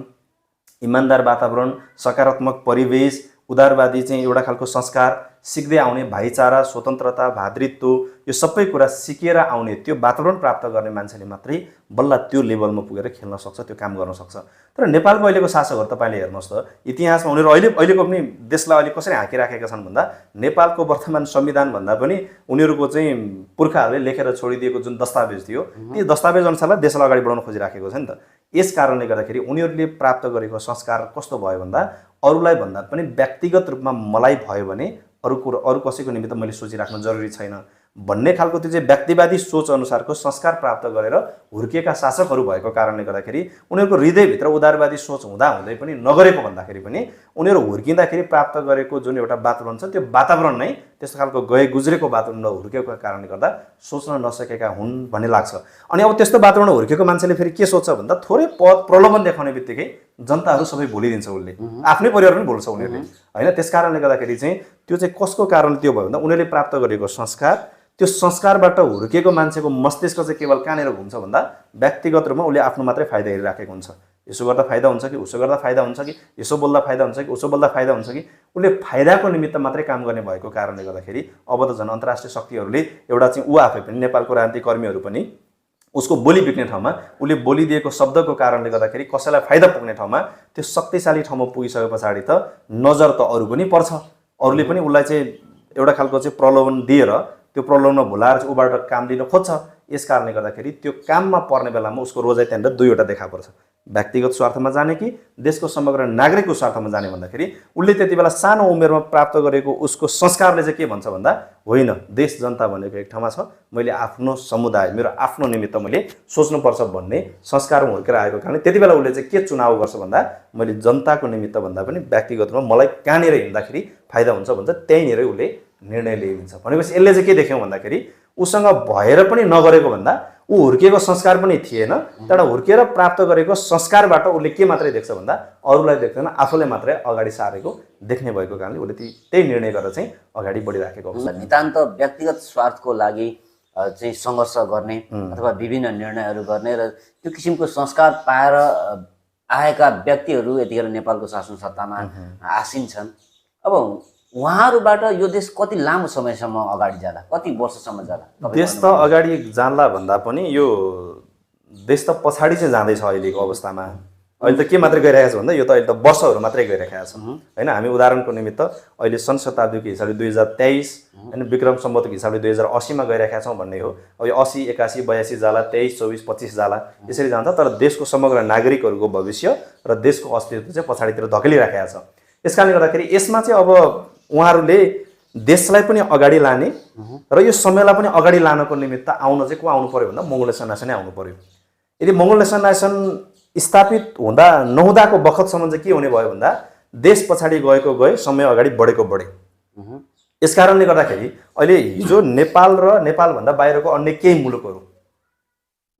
इमान्दार वातावरण, सकारात्मक परिवेश, उदारवादी चाहिँ एउटा खालको संस्कार, सिक्दै आउने भाइचारा, स्वतन्त्रता, भातृत्व, यो सबै कुरा सिकेर आउने त्यो वातावरण प्राप्त गर्ने मान्छेले मात्रै बल्ल त्यो लेभलमा पुगेर खेल्न सक्छ, त्यो काम गर्न सक्छ। तर नेपालको अहिलेको शासकहरू तपाईँले हेर्नुहोस् त, इतिहासमा उनीहरू अहिलेको पनि देशलाई अहिले कसरी हाँकिराखेका छन् भन्दा नेपालको वर्तमान संविधान भन्दा पनि उनीहरूको चाहिँ पुर्खाहरूले लेखेर छोडिदिएको जुन दस्तावेज थियो ती दस्तावेज अनुसारलाई देशलाई अगाडि बढाउन खोजिराखेको छ नि त। यस कारणले गर्दाखेरि उनीहरूले प्राप्त गरेको संस्कार कस्तो भयो भन्दा अरूलाई भन्दा पनि व्यक्तिगत रूपमा मलाई भयो भने अरू कसैको निमित्त मैले सोचिराख्नु जरुरी छैन भन्ने खालको त्यो चाहिँ व्यक्तिवादी सोच अनुसारको संस्कार प्राप्त गरेर हुर्किएका शासकहरू भएको कारणले गर्दाखेरि उनीहरूको हृदयभित्र उदारवादी सोच हुँदै पनि नगरेको भन्दाखेरि पनि उनीहरू हुर्किँदाखेरि प्राप्त गरेको जुन एउटा वातावरण छ त्यो वातावरण नै त्यस्तो खालको गए गुज्रेको वातावरण हुर्केको कारणले गर्दा सोच्न नसकेका हुन् भन्ने लाग्छ। अनि अब त्यस्तो वातावरण हुर्केको मान्छेले फेरि के सोच्छ भन्दा थोरै पद प्रलोभन देखाउने बित्तिकै जनताहरू सबै भुलिदिन्छ, उसले आफ्नै परिवार पनि भुल्छ उनीहरूले हैन। त्यस कारणले गर्दाखेरि चाहिँ त्यो चाहिँ कसको कारण त्यो भयो भन्दा उनीहरूले प्राप्त गरेको संस्कार, त्यो संस्कारबाट हुर्केको मान्छेको मस्तिष्क चाहिँ केवल कहाँनिर घुम्छ भन्दा व्यक्तिगत रूपमा उसले आफ्नो मात्रै फाइदा हेरिराखेको हुन्छ। यसो गर्दा फाइदा हुन्छ कि उसो गर्दा फाइदा हुन्छ कि यसो बोल्दा फाइदा हुन्छ कि उसो बोल्दा फाइदा हुन्छ कि उसले फाइदाको निमित्त मात्रै काम गर्ने भएको कारणले गर्दाखेरि अब त झन् अन्तर्राष्ट्रिय शक्तिहरूले एउटा चाहिँ ऊ आफै पनि नेपालको राजनीतिक कर्मीहरू पनि उसको बोली बिग्ने ठाउँमा उसले बोलिदिएको शब्दको कारणले गर्दाखेरि कसैलाई फाइदा पुग्ने ठाउँमा त्यो शक्तिशाली ठाउँमा पुगिसके पछाडि त नजर त अरू पनि पर्छ, अरूले पनि उसलाई चाहिँ एउटा खालको चाहिँ प्रलोभन दिएर त्यो प्रलोभनमा भुलाएर चाहिँ उबाट काम लिन खोज्छ। यस कारणले गर्दाखेरि त्यो काममा पर्ने बेलामा उसको रोजाइ त्यहाँनिर दुईवटा देखा पर्छ, व्यक्तिगत स्वार्थमा जाने कि देशको समग्र नागरिकको स्वार्थमा जाने भन्दाखेरि उसले त्यति बेला सानो उमेरमा प्राप्त गरेको उसको संस्कारले चाहिँ के भन्छ भन्दा होइन, देश जनता भनेको एक ठाउँमा छ, मैले आफ्नो समुदाय मेरो आफ्नो निमित्त मैले सोच्नुपर्छ भन्ने संस्कारमा हुर्केर आएको कारणले त्यति बेला उसले चाहिँ के चुनाव गर्छ भन्दा मैले जनताको निमित्त भन्दा पनि व्यक्तिगत रूपमा मलाई कहाँनिर हिँड्दाखेरि फाइदा हुन्छ भन्छ त्यहीँनिरै उसले निर्णय लिइदिन्छ। भनेपछि यसले चाहिँ के देख्यौँ भन्दाखेरि उसँग भएर पनि नगरेको भन्दा ऊ हुर्किएको संस्कार पनि थिएन, तर हुर्किएर प्राप्त गरेको संस्कारबाट उसले के मात्रै देख्छ भन्दा अरूलाई देख्दैन, आफूले मात्रै अगाडि सारेको देख्ने भएको कारणले उसले त्यही निर्णय गरेर चाहिँ अगाडि बढिराखेको अवस्था। नितान्त व्यक्तिगत स्वार्थको लागि चाहिँ सङ्घर्ष गर्ने अथवा विभिन्न निर्णयहरू गर्ने र त्यो किसिमको संस्कार पाएर आएका व्यक्तिहरू यतिखेर नेपालको शासन सत्तामा आसीन छन्। अब उहाँहरूबाट यो देश कति लामो समयसम्म अगाडि जाला, कति वर्षसम्म जाला? देश त अगाडि जाला भन्दा पनि यो देश त पछाडि चाहिँ जाँदैछ अहिलेको अवस्थामा। अहिले त के मात्रै गइरहेको छ भन्दा यो त अहिले त वर्षहरू मात्रै गइरहेका छन् होइन। हामी उदाहरणको निमित्त अहिले सन् शताब्दीको हिसाबले 2023 होइन, विक्रम सम्वतको हिसाबले 2080मा गइरहेका छौँ भन्ने हो। अब यो 80, 81, 82 जाला, 23, 24, 25 जाला, यसरी जान्छ। तर देशको समग्र नागरिकहरूको भविष्य र देशको अस्तित्व चाहिँ पछाडितिर धकेलिराखेका छ। यस कारणले गर्दाखेरि यसमा चाहिँ अब उहाँहरूले देशलाई पनि अगाडि लाने र यो समयलाई पनि अगाडि लानको निमित्त आउन चाहिँ को आउनु पर्यो भन्दा मङ्गोल नेसन नै आउनु पर्यो। यदि मङ्गोल नेसन स्थापित हुँदा नहुँदाको बखतसम्म चाहिँ के हुने भयो भन्दा देश पछाडि गएको गए, समय अगाडि बढेको बढे। यस कारणले गर्दाखेरि अहिले हिजो नेपाल र नेपालभन्दा बाहिरको अन्य केही मुलुकहरू,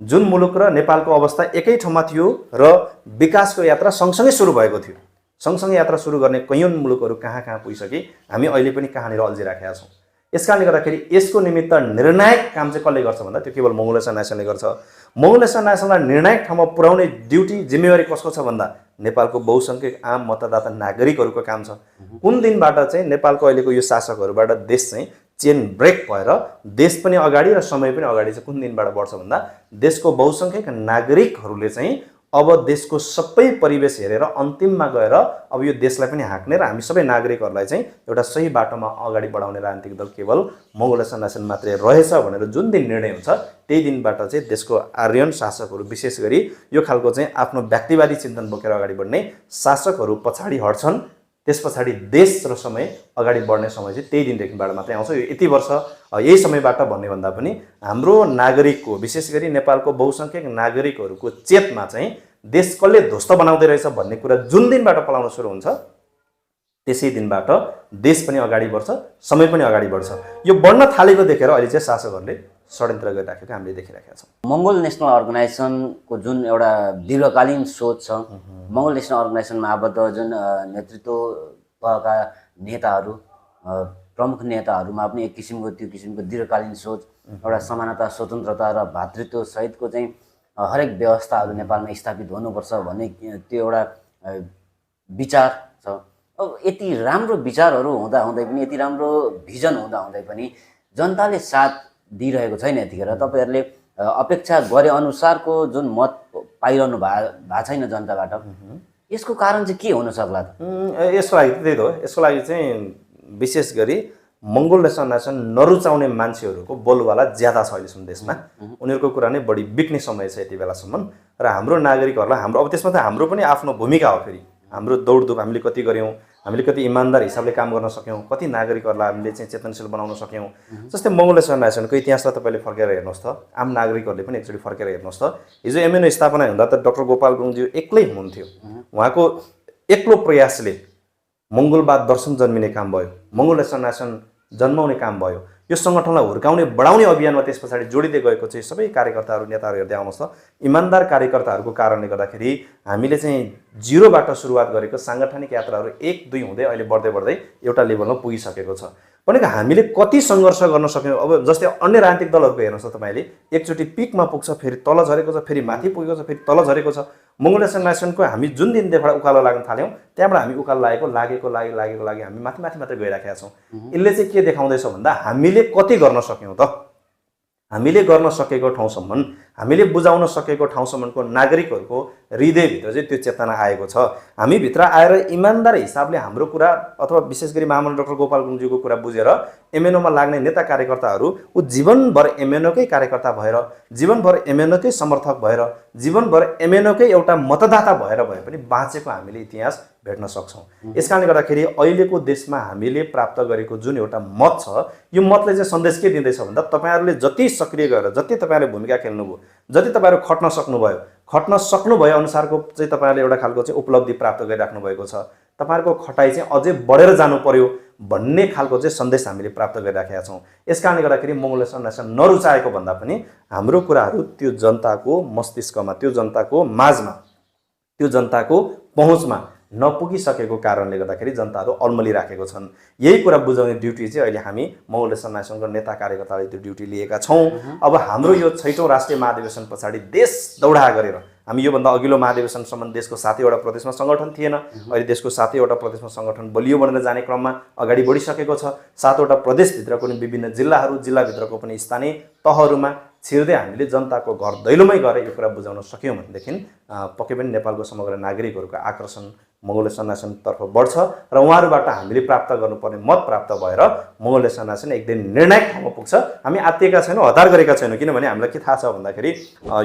जुन मुलुक र नेपालको अवस्था एकै ठाउँमा थियो र विकासको यात्रा सँगसँगै सुरु भएको थियो, सँगसँगै यात्रा सुरु गर्ने कैयौँ मुलुकहरू कहाँ कहाँ पुगिसके, हामी अहिले पनि कहाँनिर अल्झिराखेका छौँ। यस कारणले गर्दाखेरि यसको निमित्त निर्णायक काम चाहिँ कसले गर्छ भन्दा त्यो केवल मङ्गोल नेसनले गर्छ। मङ्गोल नेसनलाई निर्णायक ठाउँमा पुर्याउने ड्युटी जिम्मेवारी कसको छ भन्दा नेपालको बहुसङ्ख्यक आम मतदाता नागरिकहरूको काम छ। कुन दिनबाट चाहिँ नेपालको अहिलेको यो शासकहरूबाट देश चाहिँ चेन ब्रेक भएर देश पनि अगाडि र समय पनि अगाडि चाहिँ कुन दिनबाट बढ्छ भन्दा देशको बहुसङ्ख्यक नागरिकहरूले चाहिँ अब देशको सबै परिवेश हेरेर अन्तिममा गएर अब यो देशलाई पनि हाँक्ने र हामी सबै नागरिकहरूलाई चाहिँ एउटा सही बाटोमा अगाडि बढाउने राजनीतिक दल केवल मङ्गोल नेसन मात्रै रहेछ भनेर जुन दिन निर्णय हुन्छ त्यही दिनबाट चाहिँ देशको आर्यन शासकहरू, विशेष गरी यो खालको चाहिँ आफ्नो व्यक्तिवादी चिन्तन बोकेर अगाडि बढ्ने शासकहरू पछाडि हट्छन्। त्यस पछाडि देश र समय अगाडि बढ्ने समय चाहिँ त्यही दिनदेखिबाट मात्रै आउँछ। यो यति वर्ष यही समयबाट भन्ने भन्दा पनि हाम्रो नागरिकको, विशेष गरी नेपालको बहुसङ्ख्यक नागरिकहरूको चेतमा चाहिँ देश कसले ध्वस्त बनाउँदै रहेछ भन्ने कुरा जुन दिनबाट पलाउन सुरु हुन्छ त्यसै दिनबाट देश पनि अगाडि बढ्छ, समय पनि अगाडि बढ्छ। यो बढ्न थालेको देखेर अहिले चाहिँ शासकहरूले षड्यन्त्र गरिराखेको हामीले देखिरहेका छौँ। मङ्गोल नेसनल अर्गनाइजेसनको जुन एउटा दीर्घकालीन सोच छ, मङ्गोल नेसनल अर्गनाइजेसनमा आबद्ध जुन नेतृत्व तहका नेताहरू, प्रमुख नेताहरूमा पनि एक किसिमको त्यो किसिमको दीर्घकालीन सोच, एउटा समानता, स्वतन्त्रता र भातृत्व सहितको चाहिँ हरेक व्यवस्थाहरू नेपालमा स्थापित हुनुपर्छ भन्ने त्यो एउटा विचार छ। अब यति राम्रो विचारहरू हुँदाहुँदै पनि, यति राम्रो भिजन हुँदाहुँदै पनि जनताले साथ दिइरहेको छैन। यतिखेर तपाईँहरूले अपेक्षा गरे अनुसारको जुन मत पाइरहनु भएको छैन जनताबाट, यसको कारण चाहिँ के हुन सक्ला त? यसको लागि त्यही त हो। यसको लागि चाहिँ विशेष गरी मङ्गोल नेसनल अर्गनाइजेसन नरुचाउने मान्छेहरूको बोलवाला ज्यादा छ अहिलेसम्म देशमा। उनीहरूको कुरा नै बढी बिक्ने समय छ यति बेलासम्म। र हाम्रो नागरिकहरूलाई हाम्रो अब त्यसमा त हाम्रो पनि आफ्नो भूमिका हो। फेरि हाम्रो दौडधुप हामीले कति गऱ्यौँ, हामीले कति इमान्दार हिसाबले काम गर्न सक्यौँ, कति नागरिकहरूलाई हामीले चाहिँ चेतनशील बनाउन सक्यौँ। जस्तै मङ्गोल नेसनल अर्गनाइजेसनको इतिहासलाई तपाईँले फर्केर हेर्नुहोस् त, आम नागरिकहरूले पनि एकचोटि फर्केर हेर्नुहोस् त। हिजो एमएनओ स्थापना हुँदा त डाक्टर गोपाल गुरुङज्यू एक्लै हुनुहुन्थ्यो। उहाँको एक्लो प्रयासले मङ्गोलवाद दर्शन जन्मिने काम भयो, मङ्गोल नेसनल अर्गनाइजेसन जन्माउने काम भयो। यो सङ्गठनलाई हुर्काउने बढाउने अभियानमा त्यस पछाडि जोडिँदै गएको चाहिँ सबै कार्यकर्ताहरू, नेताहरू हेर्दै आउनुहोस् त। इमान्दार कार्यकर्ताहरूको कारणले गर्दाखेरि हामीले चाहिँ जिरोबाट सुरुवात गरेको साङ्गठनिक यात्राहरू 1-2 हुँदै अहिले बढ्दै बढ्दै एउटा लेभलमा पुगिसकेको छ। भनेको हामीले कति सङ्घर्ष गर्न सक्यौँ। अब जस्तै अन्य राजनीतिक दलहरूको हेर्नुहोस् त तपाईँले, एकचोटि पिकमा पुग्छ, फेरि तल झरेको छ, फेरि माथि पुगेको छ, फेरि तल झरेको छ। मङ्गोल नेसनल अर्गनाइजेसनको हामी जुन दिनदेखिबाट उकालो लाग्न थाल्यौँ, त्यहाँबाट हामी उकालो लागेको लागि हामी माथि मात्रै गइराखेका छौँ। यसले चाहिँ के देखाउँदैछ भन्दा हामीले कति गर्न सक्यौँ त। हामीले गर्न सकेको ठाउँसम्म, हामीले बुझाउन सकेको ठाउँसम्मको नागरिकहरूको हृदयभित्र चाहिँ त्यो चेतना आएको छ। हामीभित्र आएर इमान्दार हिसाबले हाम्रो कुरा अथवा विशेष गरी महामन्त्री डाक्टर गोपाल गुरुङज्यूको कुरा बुझेर एमएनओमा लाग्ने नेता कार्यकर्ताहरू ऊ जीवनभर एमएनओकै कार्यकर्ता भएर, जीवनभर एमएनओकै समर्थक भएर, जीवनभर एमएनओकै एउटा मतदाता भएर भए पनि बाँचेको हामीले इतिहास भेट्न सक्छौँ। यस कारणले गर्दाखेरि अहिलेको देशमा हामीले प्राप्त गरेको जुन एउटा मत छ, यो मतले चाहिँ सन्देश के दिँदैछ भन्दा तपाईँहरूले जति सक्रिय गरेर, जति तपाईँहरूले भूमिका खेल्नुभयो, जति तपाईँहरू खट्न सक्नुभयो अनुसारको चाहिँ तपाईँहरूले एउटा खालको चाहिँ उपलब्धि प्राप्त गरिराख्नु भएको छ। तपाईँहरूको खटाइ चाहिँ अझै बढेर जानु पर्यो भन्ने खालको चाहिँ सन्देश हामीले प्राप्त गरिराखेका छौँ। यस कारणले गर्दाखेरि मङ्गोल नेसनल अर्गनाइजेसन नरुचाएको भन्दा पनि हाम्रो कुराहरू त्यो जनताको मस्तिष्कमा, त्यो जनताको माझमा, त्यो जनताको पहुँचमा नपुगिसकेको कारणले गर्दाखेरि जनताहरू अल्मलिराखेको छन्। यही कुरा बुझाउने ड्युटी चाहिँ अहिले हामी मङ्गोल नेसनल अर्गनाइजेसनको नेता कार्यकर्ताले त्यो ड्युटी लिएका छौँ। अब हाम्रो यो 6औं राष्ट्रिय महाधिवेशन पछाडि देश दौडा गरेर हामी योभन्दा अघिल्लो महाधिवेशनसम्म देशको 7वटा प्रदेशमा सङ्गठन थिएन। अहिले देशको 7वटा प्रदेशमा सङ्गठन बलियो बनेर जाने क्रममा अगाडि बढिसकेको छ। 7वटा प्रदेशभित्रको पनि विभिन्न जिल्लाहरू, जिल्लाभित्रको पनि स्थानीय तहहरूमा छिर्दै हामीले जनताको घर दैलोमै गएर यो कुरा बुझाउन सक्यौँ भनेदेखि पक्कै पनि नेपालको समग्र नागरिकहरूको आकर्षण मङ्गोल नेसनल अर्गनाइजेसनतर्फ बढ्छ र उहाँहरूबाट हामीले प्राप्त गर्नुपर्ने मत प्राप्त भएर मङ्गोल नेसनल अर्गनाइजेसन एक दिन निर्णायक ठाउँमा पुग्छ। हामी आत्तिएका छैनौँ, हतार गरेका छैनौँ, किनभने हामीलाई के थाहा छ भन्दाखेरि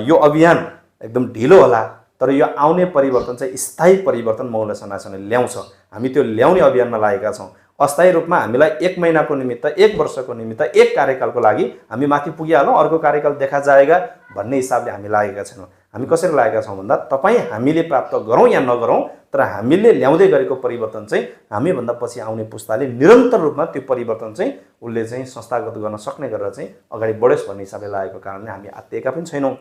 यो अभियान एकदम ढिलो होला, तर यो आउने परिवर्तन चाहिँ स्थायी परिवर्तन मङ्गोल नेसनल अर्गनाइजेसनले ल्याउँछ। हामी त्यो ल्याउने अभियानमा लागेका छौँ। अस्थायी रूपमा हामीलाई 1 महिनाको निमित्त, 1 वर्षको निमित्त, 1 कार्यकालको लागि हामी माथि पुगिहालौँ, अर्को कार्यकाल देखा जाएगा भन्ने हिसाबले हामी लागेका छैनौँ। हामी कसरी लागेका छौँ भन्दा तपाईँ हामीले प्राप्त गरौँ या नगरौँ, तर हामीले ल्याउँदै गरेको परिवर्तन चाहिँ हामीभन्दा पछि आउने पुस्ताले निरन्तर रूपमा त्यो परिवर्तन चाहिँ उसले चाहिँ संस्थागत गर्न सक्ने गरेर चाहिँ अगाडि बढोस् भन्ने हिसाबले लागेको कारणले हामी आत्तिएका पनि छैनौँ।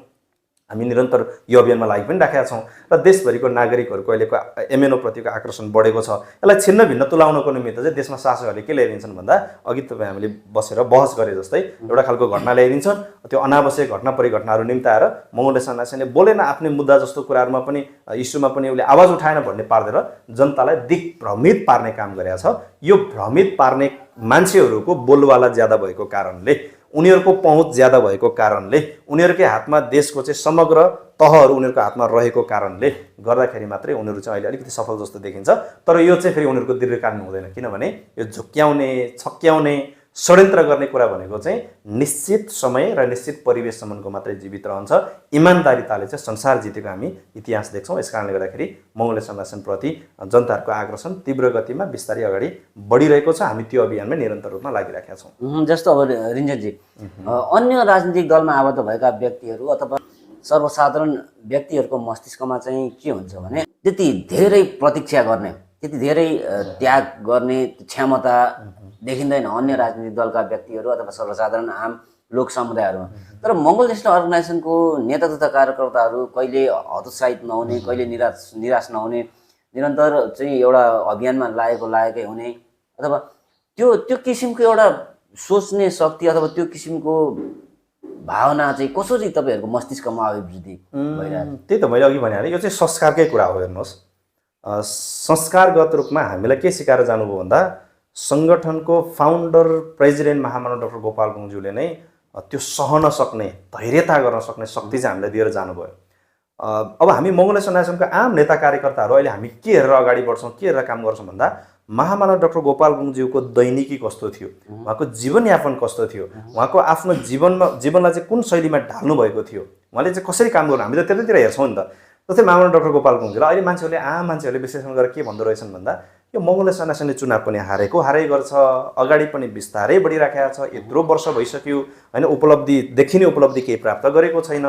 हामी निरन्तर यो अभियानमा लागि पनि राखेका छौँ र देशभरिको नागरिकहरूको अहिलेको एमएनओ प्रतिको आकर्षण बढेको छ। यसलाई छिन्न भिन्न तुलाउनको निमित्त चाहिँ देशमा शासकहरूले के ल्याइदिन्छन् भन्दा अघि तपाईँ हामीले बसेर बहस गरे जस्तै एउटा खालको घटना ल्याइदिन्छन्। त्यो अनावश्यक घटना परिघटनाहरू निम्ताएर मङ्गोल नेसनल अर्गनाइजेसनले बोलेन, आफ्नै मुद्दा जस्तो कुराहरूमा पनि, इस्युमा पनि उसले आवाज उठाएन भन्ने पार्देर जनतालाई दिग्भ्रमित पार्ने काम गरेका छ। यो भ्रमित पार्ने मान्छेहरूको बोलवाला ज्यादा भएको कारणले, उनीहरूको पहुँच ज्यादा भएको कारणले, उनीहरूकै हातमा देशको चाहिँ समग्र तहहरू उनीहरूको हातमा रहेको कारणले गर्दाखेरि मात्रै उनीहरू चाहिँ अहिले अलिकति सफल जस्तो देखिन्छ। तर यो चाहिँ फेरि उनीहरूको दीर्घकालीन हुँदैन, किनभने यो झुक्क्याउने, छक्क्याउने, षड्यन्त्र गर्ने कुरा भनेको चाहिँ निश्चित समय र निश्चित परिवेशसम्मको मात्रै जीवित रहन्छ। इमान्दारिताले चाहिँ संसार जितेको हामी इतिहास देख्छौँ। यस कारणले गर्दाखेरि मङ्गोल नेसनल अर्गनाइजेसनप्रति जनताहरूको आकर्षण तीव्र गतिमा बिस्तारै अगाडि बढिरहेको छ। हामी त्यो अभियानमै निरन्तर रूपमा लागिरहेका छौँ। जस्तो अब रिन्जनजी, अन्य राजनीतिक दलमा आबद्ध भएका व्यक्तिहरू अथवा सर्वसाधारण व्यक्तिहरूको मस्तिष्कमा चाहिँ के हुन्छ भने त्यति धेरै प्रतीक्षा गर्ने त्यति धेरै त्याग गर्ने क्षमता देखिँदैन अन्य राजनीतिक दलका व्यक्तिहरू अथवा सर्वसाधारण आम लोक समुदायहरूमा। तर मङ्गोल नेसनल अर्गनाइजेसनको नेता तथा कार्यकर्ताहरू कहिले हतोत्साहित नहुने, कहिले निराश नहुने, निरन्तर चाहिँ एउटा अभियानमा लागेकै हुने अथवा त्यो किसिमको एउटा सोच्ने शक्ति अथवा त्यो किसिमको भावना चाहिँ कसरी तपाईँहरूको मस्तिष्कमा अभिवृद्धि भइरहेको? त्यही त मैले अघि भने यो चाहिँ संस्कारकै कुरा हो। हेर्नुहोस्, संस्कारगत रूपमा हामीलाई के सिकाएर जानुभयो भन्दा सङ्गठनको फाउन्डर प्रेसिडेन्ट महामानव डाक्टर गोपाल गुरुङज्यूले नै त्यो सहन सक्ने, धैर्यता गर्न सक्ने शक्ति चाहिँ हामीलाई दिएर जानुभयो। अब हामी मङ्गोल नेसनल अर्गनाइजेसनको आम नेता कार्यकर्ताहरू अहिले हामी के हेरेर अगाडि बढ्छौँ, के हेरेर काम गर्छौँ भन्दा महामानव डाक्टर गोपाल गुरुङज्यूको दैनिकी कस्तो थियो, उहाँको जीवनयापन कस्तो थियो, उहाँको आफ्नो जीवनलाई चाहिँ कुन शैलीमा ढाल्नु भएको थियो, उहाँले चाहिँ कसरी काम गर्नु, हामी त त्यतैतिर हेर्छौँ नि त। जस्तै महामानव डाक्टर गोपाल गुरुङज्यूलाई अहिले मान्छेहरूले आम मान्छेहरूले विश्लेषण गरेर के भन्दो रहेछन् भन्दा यो मङ्गोल नेसनल अर्गनाइजेसनले चुनाव पनि हारै गर्छ, अगाडि पनि बिस्तारै बढिराखेको छ, यत्रो वर्ष भइसक्यो होइन, उपलब्धि देखिने उपलब्धि केही प्राप्त गरेको छैन,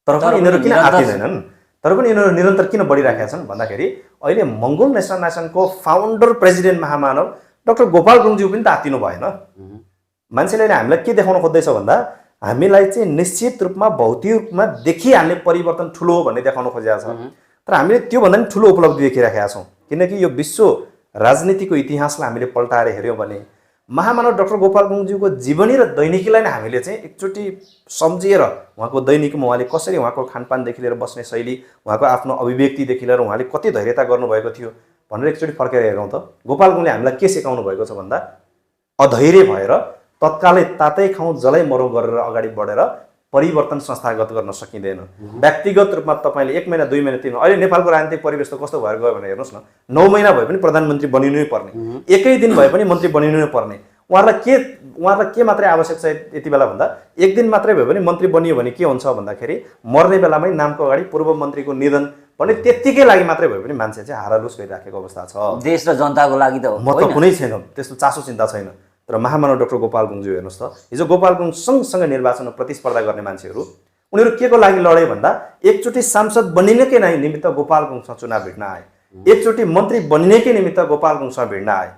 तर पनि यिनीहरू किन आत्तिँदैनन्, तर पनि यिनीहरू निरन्तर किन बढिराखेका छन् भन्दाखेरि अहिले मङ्गोल नेसनल अर्गनाइजेसनको फाउन्डर प्रेसिडेन्ट महामानव डाक्टर गोपाल गुरुङज्यू पनि त आत्तिनु भएन। मान्छेले अहिले हामीलाई के देखाउन खोज्दैछ भन्दा हामीलाई चाहिँ निश्चित रूपमा भौतिक रूपमा देखिहाल्ने परिवर्तन ठुलो हो भन्ने देखाउन खोजेको छ। तर हामीले त्योभन्दा पनि ठुलो उपलब्धि देखिराखेका छौँ, किनकि यो विश्व राजनीतिको इतिहासलाई हामीले पल्टाएर हेऱ्यौँ भने महामानव डाक्टर गोपाल गुरुङज्यूको जीवनी र दैनिकीलाई नै हामीले चाहिँ एकचोटि सम्झिएर उहाँको दैनिकीमा उहाँले कसरी उहाँको खानपानदेखि लिएर बस्ने शैली, उहाँको आफ्नो अभिव्यक्तिदेखि लिएर उहाँले कति धैर्यता गर्नुभएको थियो भनेर एकचोटि फर्केर हेरौँ त गोपाल गुरुङले हामीलाई के सिकाउनु भएको छ भन्दा अधैर्य भएर तत्कालै तातै खाउँ जलै मरौँ गरेर अगाडि बढेर परिवर्तन संस्थागत गर्न सकिँदैन। व्यक्तिगत रूपमा तपाईँले 1 महिना 2 महिना 3 महिना अहिले नेपालको राजनीतिक परिवेश त कस्तो भएर गयो भने हेर्नुहोस् न, 9 महिना भए पनि प्रधानमन्त्री बनिनु नै पर्ने, एकै दिन भए पनि मन्त्री बनिनु नै पर्ने। उहाँहरूलाई के मात्रै आवश्यक छ यति बेला भन्दा 1 दिन मात्रै भए पनि मन्त्री बनियो भने के हुन्छ भन्दाखेरि मर्ने बेलामै नामको अगाडि पूर्व मन्त्रीको निधन भने त्यत्तिकै लागि मात्रै भए पनि मान्छे चाहिँ हारालुस गरिराखेको अवस्था छ। देश र जनताको लागि त म त कुनै छैन, त्यस्तो चासो चिन्ता छैन। तर महामानव डाक्टर गोपाल गुरुङज्यू हेर्नुहोस् त, हिजो गोपाल गुरुङ सँगसँगै निर्वाचनमा प्रतिस्पर्धा गर्ने मान्छेहरू उनीहरू के को लागि लडे भन्दा एकचोटि सांसद बनिनेकै निमित्त गोपाल गुरुङसँग चुनाव भिड्न आए, एकचोटि मन्त्री बनिनेकै निमित्त गोपाल गुरुङसँग भिड्न आए।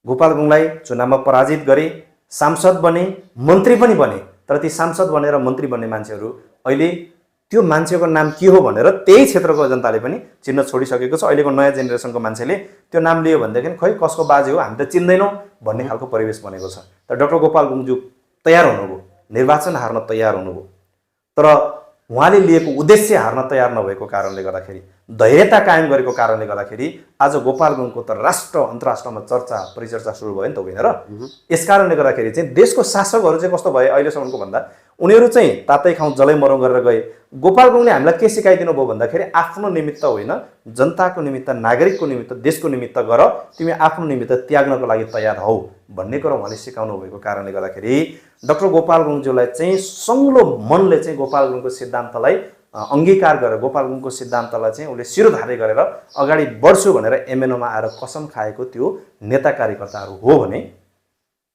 गोपाल गुरुङलाई चुनावमा पराजित गरे, सांसद बने, मन्त्री पनि बने। तर ती सांसद बनेर मन्त्री बन्ने मान्छेहरू अहिले त्यो मान्छेको नाम के हो भनेर त्यही क्षेत्रको जनताले पनि चिन्न छोडिसकेको छ। अहिलेको नयाँ जेनेरेसनको मान्छेले त्यो नाम लियो भनेदेखि खै कसको बाजे हो हामी त चिन्दैनौँ भन्ने खालको परिवेश बनेको छ। तर डाक्टर गोपाल गुरुङज्यू तयार हुनुभयो, निर्वाचन हार्न तयार हुनुभयो, तर उहाँले लिएको उद्देश्य हार्न तयार नभएको कारणले गर्दाखेरि, धैर्यता कायम गरेको कारणले गर्दाखेरि आज गोपाल गुरुङको त राष्ट्र अन्तर्राष्ट्रमा चर्चा परिचर्चा सुरु भयो नि त, होइन र? यस कारणले गर्दाखेरि चाहिँ देशको शासकहरू चाहिँ कस्तो भए अहिलेसम्मको भन्दा उनीहरू चाहिँ तातै खाउँ जलै मरौँ गरेर गए। गोपाल गुरुङले हामीलाई के सिकाइदिनु भयो भन्दाखेरि आफ्नो निमित्त होइन, जनताको निमित्त, नागरिकको निमित्त, देशको निमित्त गर, तिमी आफ्नो निमित्त त्याग्नको लागि तयार हौ भन्ने कुरा उहाँले सिकाउनु भएको कारणले गर्दाखेरि डाक्टर गोपाल गुरुङज्यूलाई चाहिँ सङ्लो मनले चाहिँ गोपाल गुरुङको सिद्धान्तलाई अङ्गीकार गरेर गोपाल गुरुङको सिद्धान्तलाई चाहिँ उसले शिरोधार्य गरेर अगाडि बढ्छु भनेर एमएनओमा आएर कसम खाएको त्यो नेता कार्यकर्ताहरू हो भने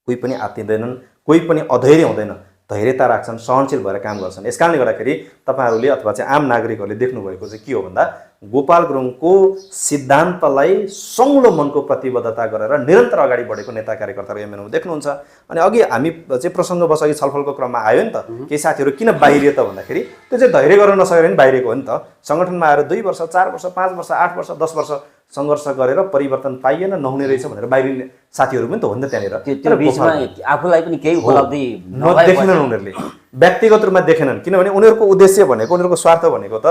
कोही पनि आत्तिँदैनन्, कोही पनि अधैर्य हुँदैन, धैर्यता राख्छन्, सहनशील भएर काम गर्छन्। यस कारणले गर्दाखेरि तपाईँहरूले अथवा चाहिँ आम नागरिकहरूले देख्नुभएको चाहिँ के हो भन्दा गोपाल गुरुङको सिद्धान्तलाई सङ्लो मनको प्रतिबद्धता गरेर निरन्तर अगाडि बढेको नेता कार्यकर्ताहरू एमएनओमा देख्नुहुन्छ। अनि अघि हामी चाहिँ प्रसङ्गवश अघि छलफलको क्रममा आयो नि त, केही साथीहरू किन बाहिरियो त भन्दाखेरि त्यो चाहिँ धैर्य गर्न नसकेर पनि बाहिरिएको हो नि त। सङ्गठनमा आएर 2 वर्ष 4 वर्ष 5 वर्ष 8 वर्ष 10 वर्ष सङ्घर्ष गरेर परिवर्तन पाइएन, नहुने रहेछ भनेर बाहिरिने साथीहरू पनि त हो नि त त्यहाँनिर। त्यो बिचमा आफूलाई पनि केही उपलब्धि नदेखेनन् उनीहरूले, व्यक्तिगत रूपमा देखेनन्, किनभने उनीहरूको उद्देश्य भनेको, उनीहरूको स्वार्थ भनेको त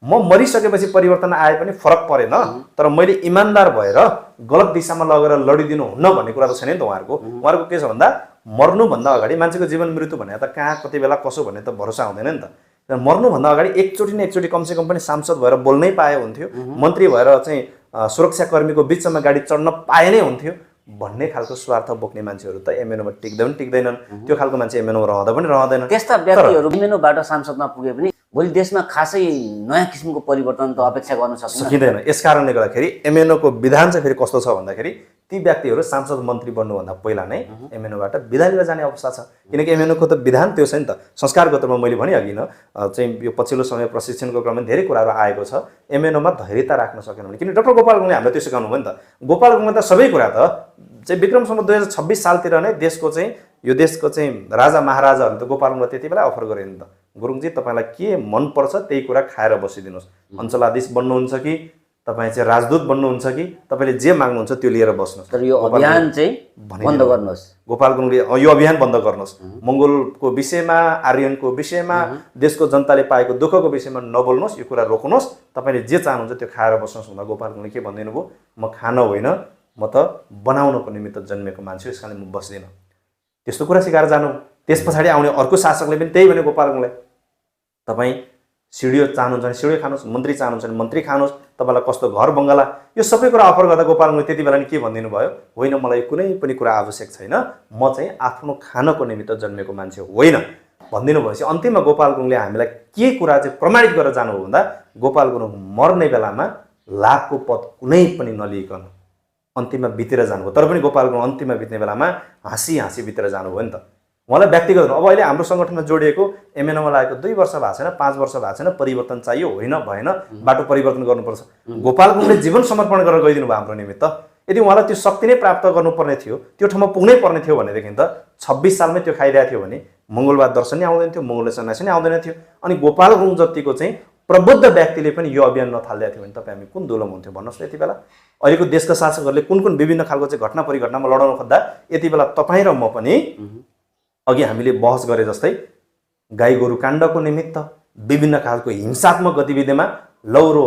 म मरिसकेपछि परिवर्तन आए पनि फरक परेन, तर मैले इमान्दार भएर गलत दिशामा लगेर लडिदिनु हुन्न भन्ने कुरा त छैन नि त उहाँहरूको। उहाँहरूको के छ भन्दा मर्नुभन्दा अगाडि मान्छेको जीवन मृत्यु भनेर त कहाँ कति बेला कसो भन्ने त भरोसा हुँदैन नि त। मर्नुभन्दा अगाडि एकचोटि न एकचोटि कमसेकम पनि सांसद भएर बोल्नै पाए हुन्थ्यो, मन्त्री भएर चाहिँ सुरक्षाकर्मीको बिचमा गाडी चढ्न पाए नै हुन्थ्यो भन्ने खालको स्वार्थ बोक्ने मान्छेहरू त एमएनओमा टिक्दैनन्। त्यो खालको मान्छे एमएनओमा रहँदा पनि रहँदैन। त्यस्ता व्यक्तिहरू एमएनओबाट सांसदमा पुगे पनि भोलि देशमा खासै नयाँ किसिमको परिवर्तन त अपेक्षा गर्न सकिन्छ। सकिँदैन। यस कारणले गर्दाखेरि एमएनओको विधान चाहिँ फेरि कस्तो छ भन्दाखेरि ती व्यक्तिहरू सांसद मन्त्री बन्नुभन्दा पहिला नै एमएनओबाट विदा लिएर जाने अवस्था छ। किनकि एमएनओको त विधान त्यो छ नि त, संस्कारगत रूपमा मैले भनिअघि न चाहिँ यो पछिल्लो समय प्रशिक्षणको क्रममा धेरै कुराहरू आएको छ। एमएनओमा धैर्यता राख्न सकेन भने, किन डाक्टर गोपाल गुरुङले हामीलाई त्यो सिकाउनु भयो नि त। गोपाल गुरुङले त सबै कुरा त चाहिँ विक्रमसम्म 2026 सालतिर नै देशको चाहिँ यो देशको चाहिँ राजा महाराजाहरूले त गोपाल गुरुङलाई त्यति बेला अफर गरे नि त, गुरुङजी तपाईँलाई के मनपर्छ त्यही कुरा खाएर बसिदिनुहोस्, अञ्चलाधीश बन्नुहुन्छ कि तपाईँ चाहिँ राजदूत बन्नुहुन्छ कि तपाईँले जे माग्नुहुन्छ त्यो लिएर बस्नुहोस्, तर यो अभियान चाहिँ बन्द गर्नुहोस्। गोपाल गुरुङले यो अभियान बन्द गर्नुहोस्, मङ्गोलको विषयमा, आर्यनको विषयमा, देशको जनताले पाएको दुःखको विषयमा नबोल्नुहोस्, यो कुरा रोक्नुहोस्, तपाईँले जे चाहनुहुन्छ त्यो खाएर बस्नुहोस् भन्दा गोपाल गुरुङले के भनिदिनु भयो, म खान होइन म त बनाउनको निमित्त जन्मेको मान्छे, यस कारण म बस्दिनँ। त्यस्तो कुरा सिकाएर जानु। त्यस पछाडि आउने अर्को शासकले पनि त्यही भन्यो गोपाल गुरुङलाई, तपाईँ सिडिओ चाहनुहुन्छ भने सिडिओ खानुहोस्, मन्त्री चाहनुहुन्छ भने मन्त्री खानुहोस्, तपाईँलाई कस्तो घर बङ्गला, यो सबै कुरा अफर गर्दा गोपाल गुरुङले त्यति बेला नि के भनिदिनु भयो, होइन मलाई कुनै पनि कुरा आवश्यक छैन, म चाहिँ आफ्नो खानको निमित्त जन्मेको मान्छे होइन भनिदिनु भएपछि अन्तिममा गोपाल गुरुङले हामीलाई के कुरा चाहिँ प्रमाणित गरेर जानु हो भन्दा गोपाल गुरुङ मर्ने बेलामा लाभको पद कुनै पनि नलिइकन अन्तिममा बितेर जानुभयो। तर पनि गोपाल गुरुङ अन्तिममा बित्ने बेलामा हाँसी हाँसी बितेर जानुभयो नि त। उहाँलाई व्यक्तिगत अब अहिले हाम्रो सङ्गठनमा जोडिएको एमएनओमा लागेको 2 वर्ष भएको छैन, 5 वर्ष भएको छैन, परिवर्तन चाहियो, होइन भएन, बाटो परिवर्तन गर्नुपर्छ। गोपाल गुरुङले जीवन समर्पण गरेर गइदिनु भयो हाम्रो निमित्त। यदि उहाँलाई त्यो शक्ति नै प्राप्त गर्नुपर्ने थियो, त्यो ठाउँमा पुग्नै पर्ने थियो भनेदेखि त 26 सालमै त्यो खाइरहेको थियो भने मङ्गलवाद दर्शन नै आउँदैन थियो, मङ्गोल सन्यासी नै आउँदैन थियो। अनि गोपाल गुरुङ जतिको चाहिँ प्रबुद्ध व्यक्तिले पनि यो अभियान नथालिदिएको थियो भने तपाईँ हामी कुन दुलोमा हुन्थ्यो भन्नुहोस् त। यति बेला अहिलेको देशका शासकहरूले कुन कुन विभिन्न खालको चाहिँ घटना परिघटनामा लडाउन खोज्दा यति बेला तपाईँ र म पनि अघि हामीले बहस गरे जस्तै गाई गोरु काण्डको निमित्त विभिन्न खालको हिंसात्मक गतिविधिमा लौरो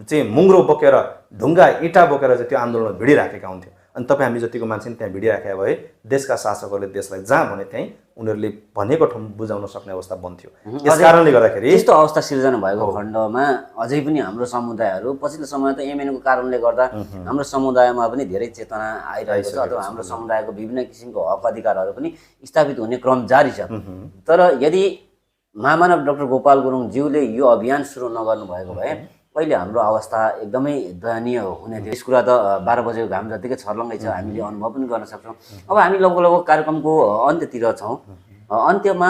चाहिँ मुङ्ग्रो बोकेर ढुङ्गा इँटा बोकेर चाहिँ त्यो आन्दोलनमा भिडिराखेका हुन्थ्यो। अनि तपाईँ हामी जतिको मान्छे त्यहाँ भिडिराखेका भए देशका शासकहरूले देशलाई जहाँ भने त्यहीँ उनीहरूले भनेको ठाउँ बुझाउन सक्ने अवस्था बन्थ्यो। यस कारणले गर्दाखेरि यस्तो अवस्था सिर्जना भएको खण्डमा अझै पनि हाम्रो समुदायहरू पछिल्लो समय त एमएनको कारणले गर्दा हाम्रो समुदायमा पनि धेरै चेतना आइरहेको छ, अथवा हाम्रो समुदायको विभिन्न किसिमको हक अधिकारहरू पनि स्थापित हुने क्रम जारी छ। तर यदि महामानव डाक्टर गोपाल गुरुङज्यूले यो अभियान सुरु नगर्नु भएको भए पहिले हाम्रो अवस्था एकदमै दयनीय हुने थियो। यस कुरा त 12 बजेको घाम जतिकै छर्लङ्गै छ, हामीले अनुभव पनि गर्न सक्छौँ। अब हामी लगभग कार्यक्रमको अन्त्यतिर छौँ। अन्त्यमा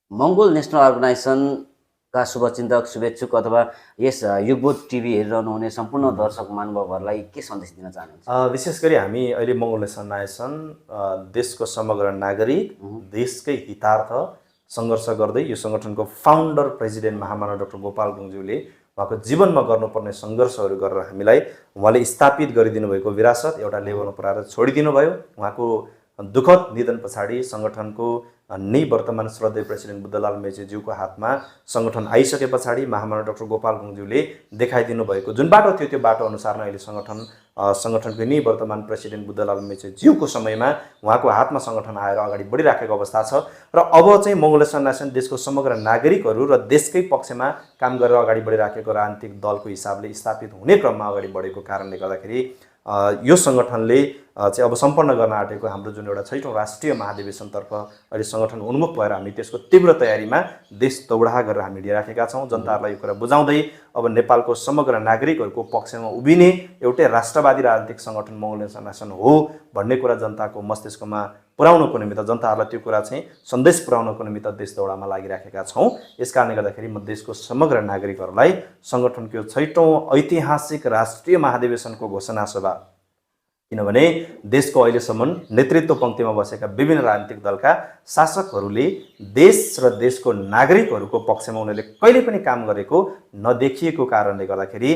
मङ्गोल नेसनल अर्गनाइजेसनका शुभचिन्तक, शुभेच्छुक अथवा यस युगबोध टिभी हेरिरहनु हुने सम्पूर्ण दर्शक महानुभावहरूलाई के सन्देश दिन चाहनुहुन्छ? विशेष गरी हामी अहिले मङ्गोल नेसनल अर्गनाइजेसन देशको समग्र नागरिक, देशकै हितार्थ सङ्घर्ष गर्दै यो सङ्गठनको फाउन्डर प्रेसिडेन्ट महामानव डाक्टर गोपाल गुरुङज्यूले उहाँको जीवनमा गर्नुपर्ने सङ्घर्षहरू गरेर हामीलाई उहाँले स्थापित गरिदिनु भएको विरासत एउटा लेभलमा पुऱ्याएर छोडिदिनु भयो। उहाँको दुःखद निधन पछाडि सङ्गठनको वर्तमान श्रद्धेय प्रेसिडेन्ट बुद्धलाल मेचेज्यूको हातमा सङ्गठन आइसके पछाडि महामानव डाक्टर गोपाल गुरुङज्यूले देखाइदिनु भएको जुन बाटो थियो त्यो बाटो अनुसार नै अहिले सङ्गठनको वर्तमान प्रेसिडेन्ट बुद्धलाल मेचेज्यूको समयमा उहाँको हातमा सङ्गठन आएर अगाडि बढिराखेको अवस्था छ। र अब चाहिँ मङ्गोल नेसनल अर्गनाइजेसन देशको समग्र नागरिकहरू र देशकै पक्षमा काम गरेर अगाडि बढिराखेको राजनीतिक दलको हिसाबले स्थापित हुने क्रममा अगाडि बढेको कारणले गर्दाखेरि यो सङ्गठनले चाहिँ अब सम्पन्न गर्न आँटेको हाम्रो जुन एउटा 6औं राष्ट्रिय महाधिवेशनतर्फ अहिले सङ्गठन उन्मुख भएर हामी त्यसको तीव्र तयारीमा देश दौडा गरेर हामी लिइराखेका छौँ। जनताहरूलाई यो कुरा बुझाउँदै अब नेपालको समग्र नागरिकहरूको पक्षमा उभिने एउटै राष्ट्रवादी राजनीतिक सङ्गठन मङ्गोल नेसनल अर्गनाइजेसन हो भन्ने कुरा जनताको मस्तिष्कमा पुर्याउनको निमित्त, जनताहरूलाई त्यो कुरा चाहिँ सन्देश पुर्याउनको निमित्त देश दौडामा लागिराखेका छौँ। यस कारणले गर्दाखेरि म देशको समग्र नागरिकहरूलाई सङ्गठनको 6औं ऐतिहासिक राष्ट्रिय महाधिवेशनको घोषणा सभा, किनभने देशको अहिलेसम्म नेतृत्व पङ्क्तिमा बसेका विभिन्न राजनीतिक दलका शासकहरूले देश र देशको नागरिकहरूको पक्षमा उनीहरूले कहिले पनि काम गरेको नदेखिएको कारणले गर्दाखेरि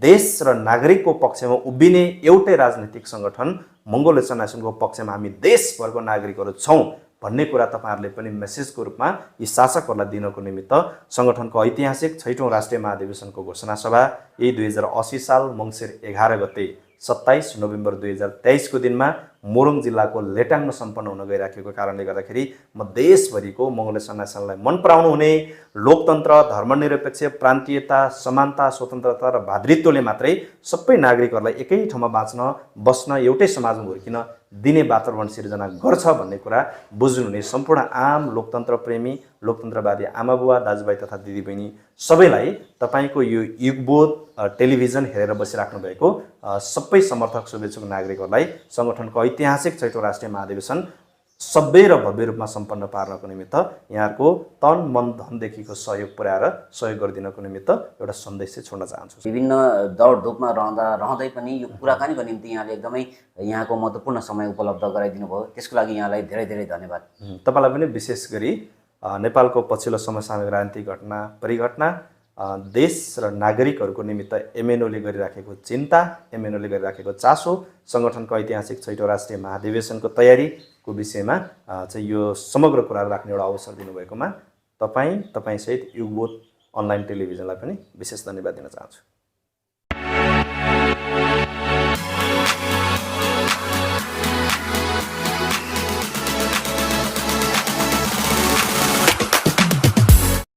देश र नागरिकको पक्षमा उभिने एउटै राजनीतिक सङ्गठन मङ्गोल नेसनल अर्गनाइजेसनको पक्षमा हामी देशभरको नागरिकहरू छौँ भन्ने कुरा तपाईँहरूले पनि मेसेजको रूपमा यी शासकहरूलाई दिनको निमित्त सङ्गठनको ऐतिहासिक 6औं राष्ट्रिय महाधिवेशनको घोषणा सभा यही 2080 साल मङ्सिर 11 गते 27 नोभेम्बर 2023 को दिनमा मोरङ जिल्लाको लेटाङमा सम्पन्न हुन गइराखेको कारणले गर्दाखेरि म देशभरिको मङ्गोल नेसनल अर्गनाइजेसनलाई मन पराउनु हुने लोकतन्त्र, धर्मनिरपेक्ष, प्रान्तीयता, समानता, स्वतन्त्रता र भातृत्वले मात्रै सबै नागरिकहरूलाई एकै ठाउँमा बाँच्न, बस्न, एउटै समाजमा हुर्किन दिने वातावरण सिर्जना गर्छ भन्ने कुरा बुझ्नुहुने सम्पूर्ण आम लोकतन्त्र प्रेमी लोकतन्त्रवादी आमाबुवा दाजुभाइ तथा दिदीबहिनी सबैलाई तपाईँको यो युगबोध टेलिभिजन हेरेर बसिराख्नु भएको सबै समर्थक शुभेच्छुक नागरिकहरूलाई सङ्गठनको ऐतिहासिक 6औं राष्ट्रिय महाधिवेशन सभ्य र भव्य रूपमा सम्पन्न पार्नको निमित्त यहाँको तन मन धनदेखिको सहयोग पुर्याएर सहयोग गरिदिनको निमित्त एउटा सन्देश चाहिँ छोड्न चाहन्छु। विभिन्न दौडधुपमा रहँदै पनि यो कुराकानीको निम्ति यहाँले एकदमै यहाँको महत्त्वपूर्ण समय उपलब्ध गराइदिनु भयो, त्यसको लागि यहाँलाई धेरै धेरै धन्यवाद। तपाईँलाई पनि विशेष गरी नेपालको पछिल्लो समसामयिक राजनीतिक घटना परिघटना देश र नागरिकहरूको निमित्त एमएनओले गरिराखेको चिन्ता, एमएनओले गरिराखेको चासो, सङ्गठनको ऐतिहासिक 6औं राष्ट्रिय महाधिवेशनको तयारीको विषयमा चाहिँ यो समग्र कुराहरू राख्ने एउटा अवसर दिनुभएकोमा तपाईँ सहित युगबोध अनलाइन टेलिभिजनलाई पनि विशेष धन्यवाद दिन चाहन्छु।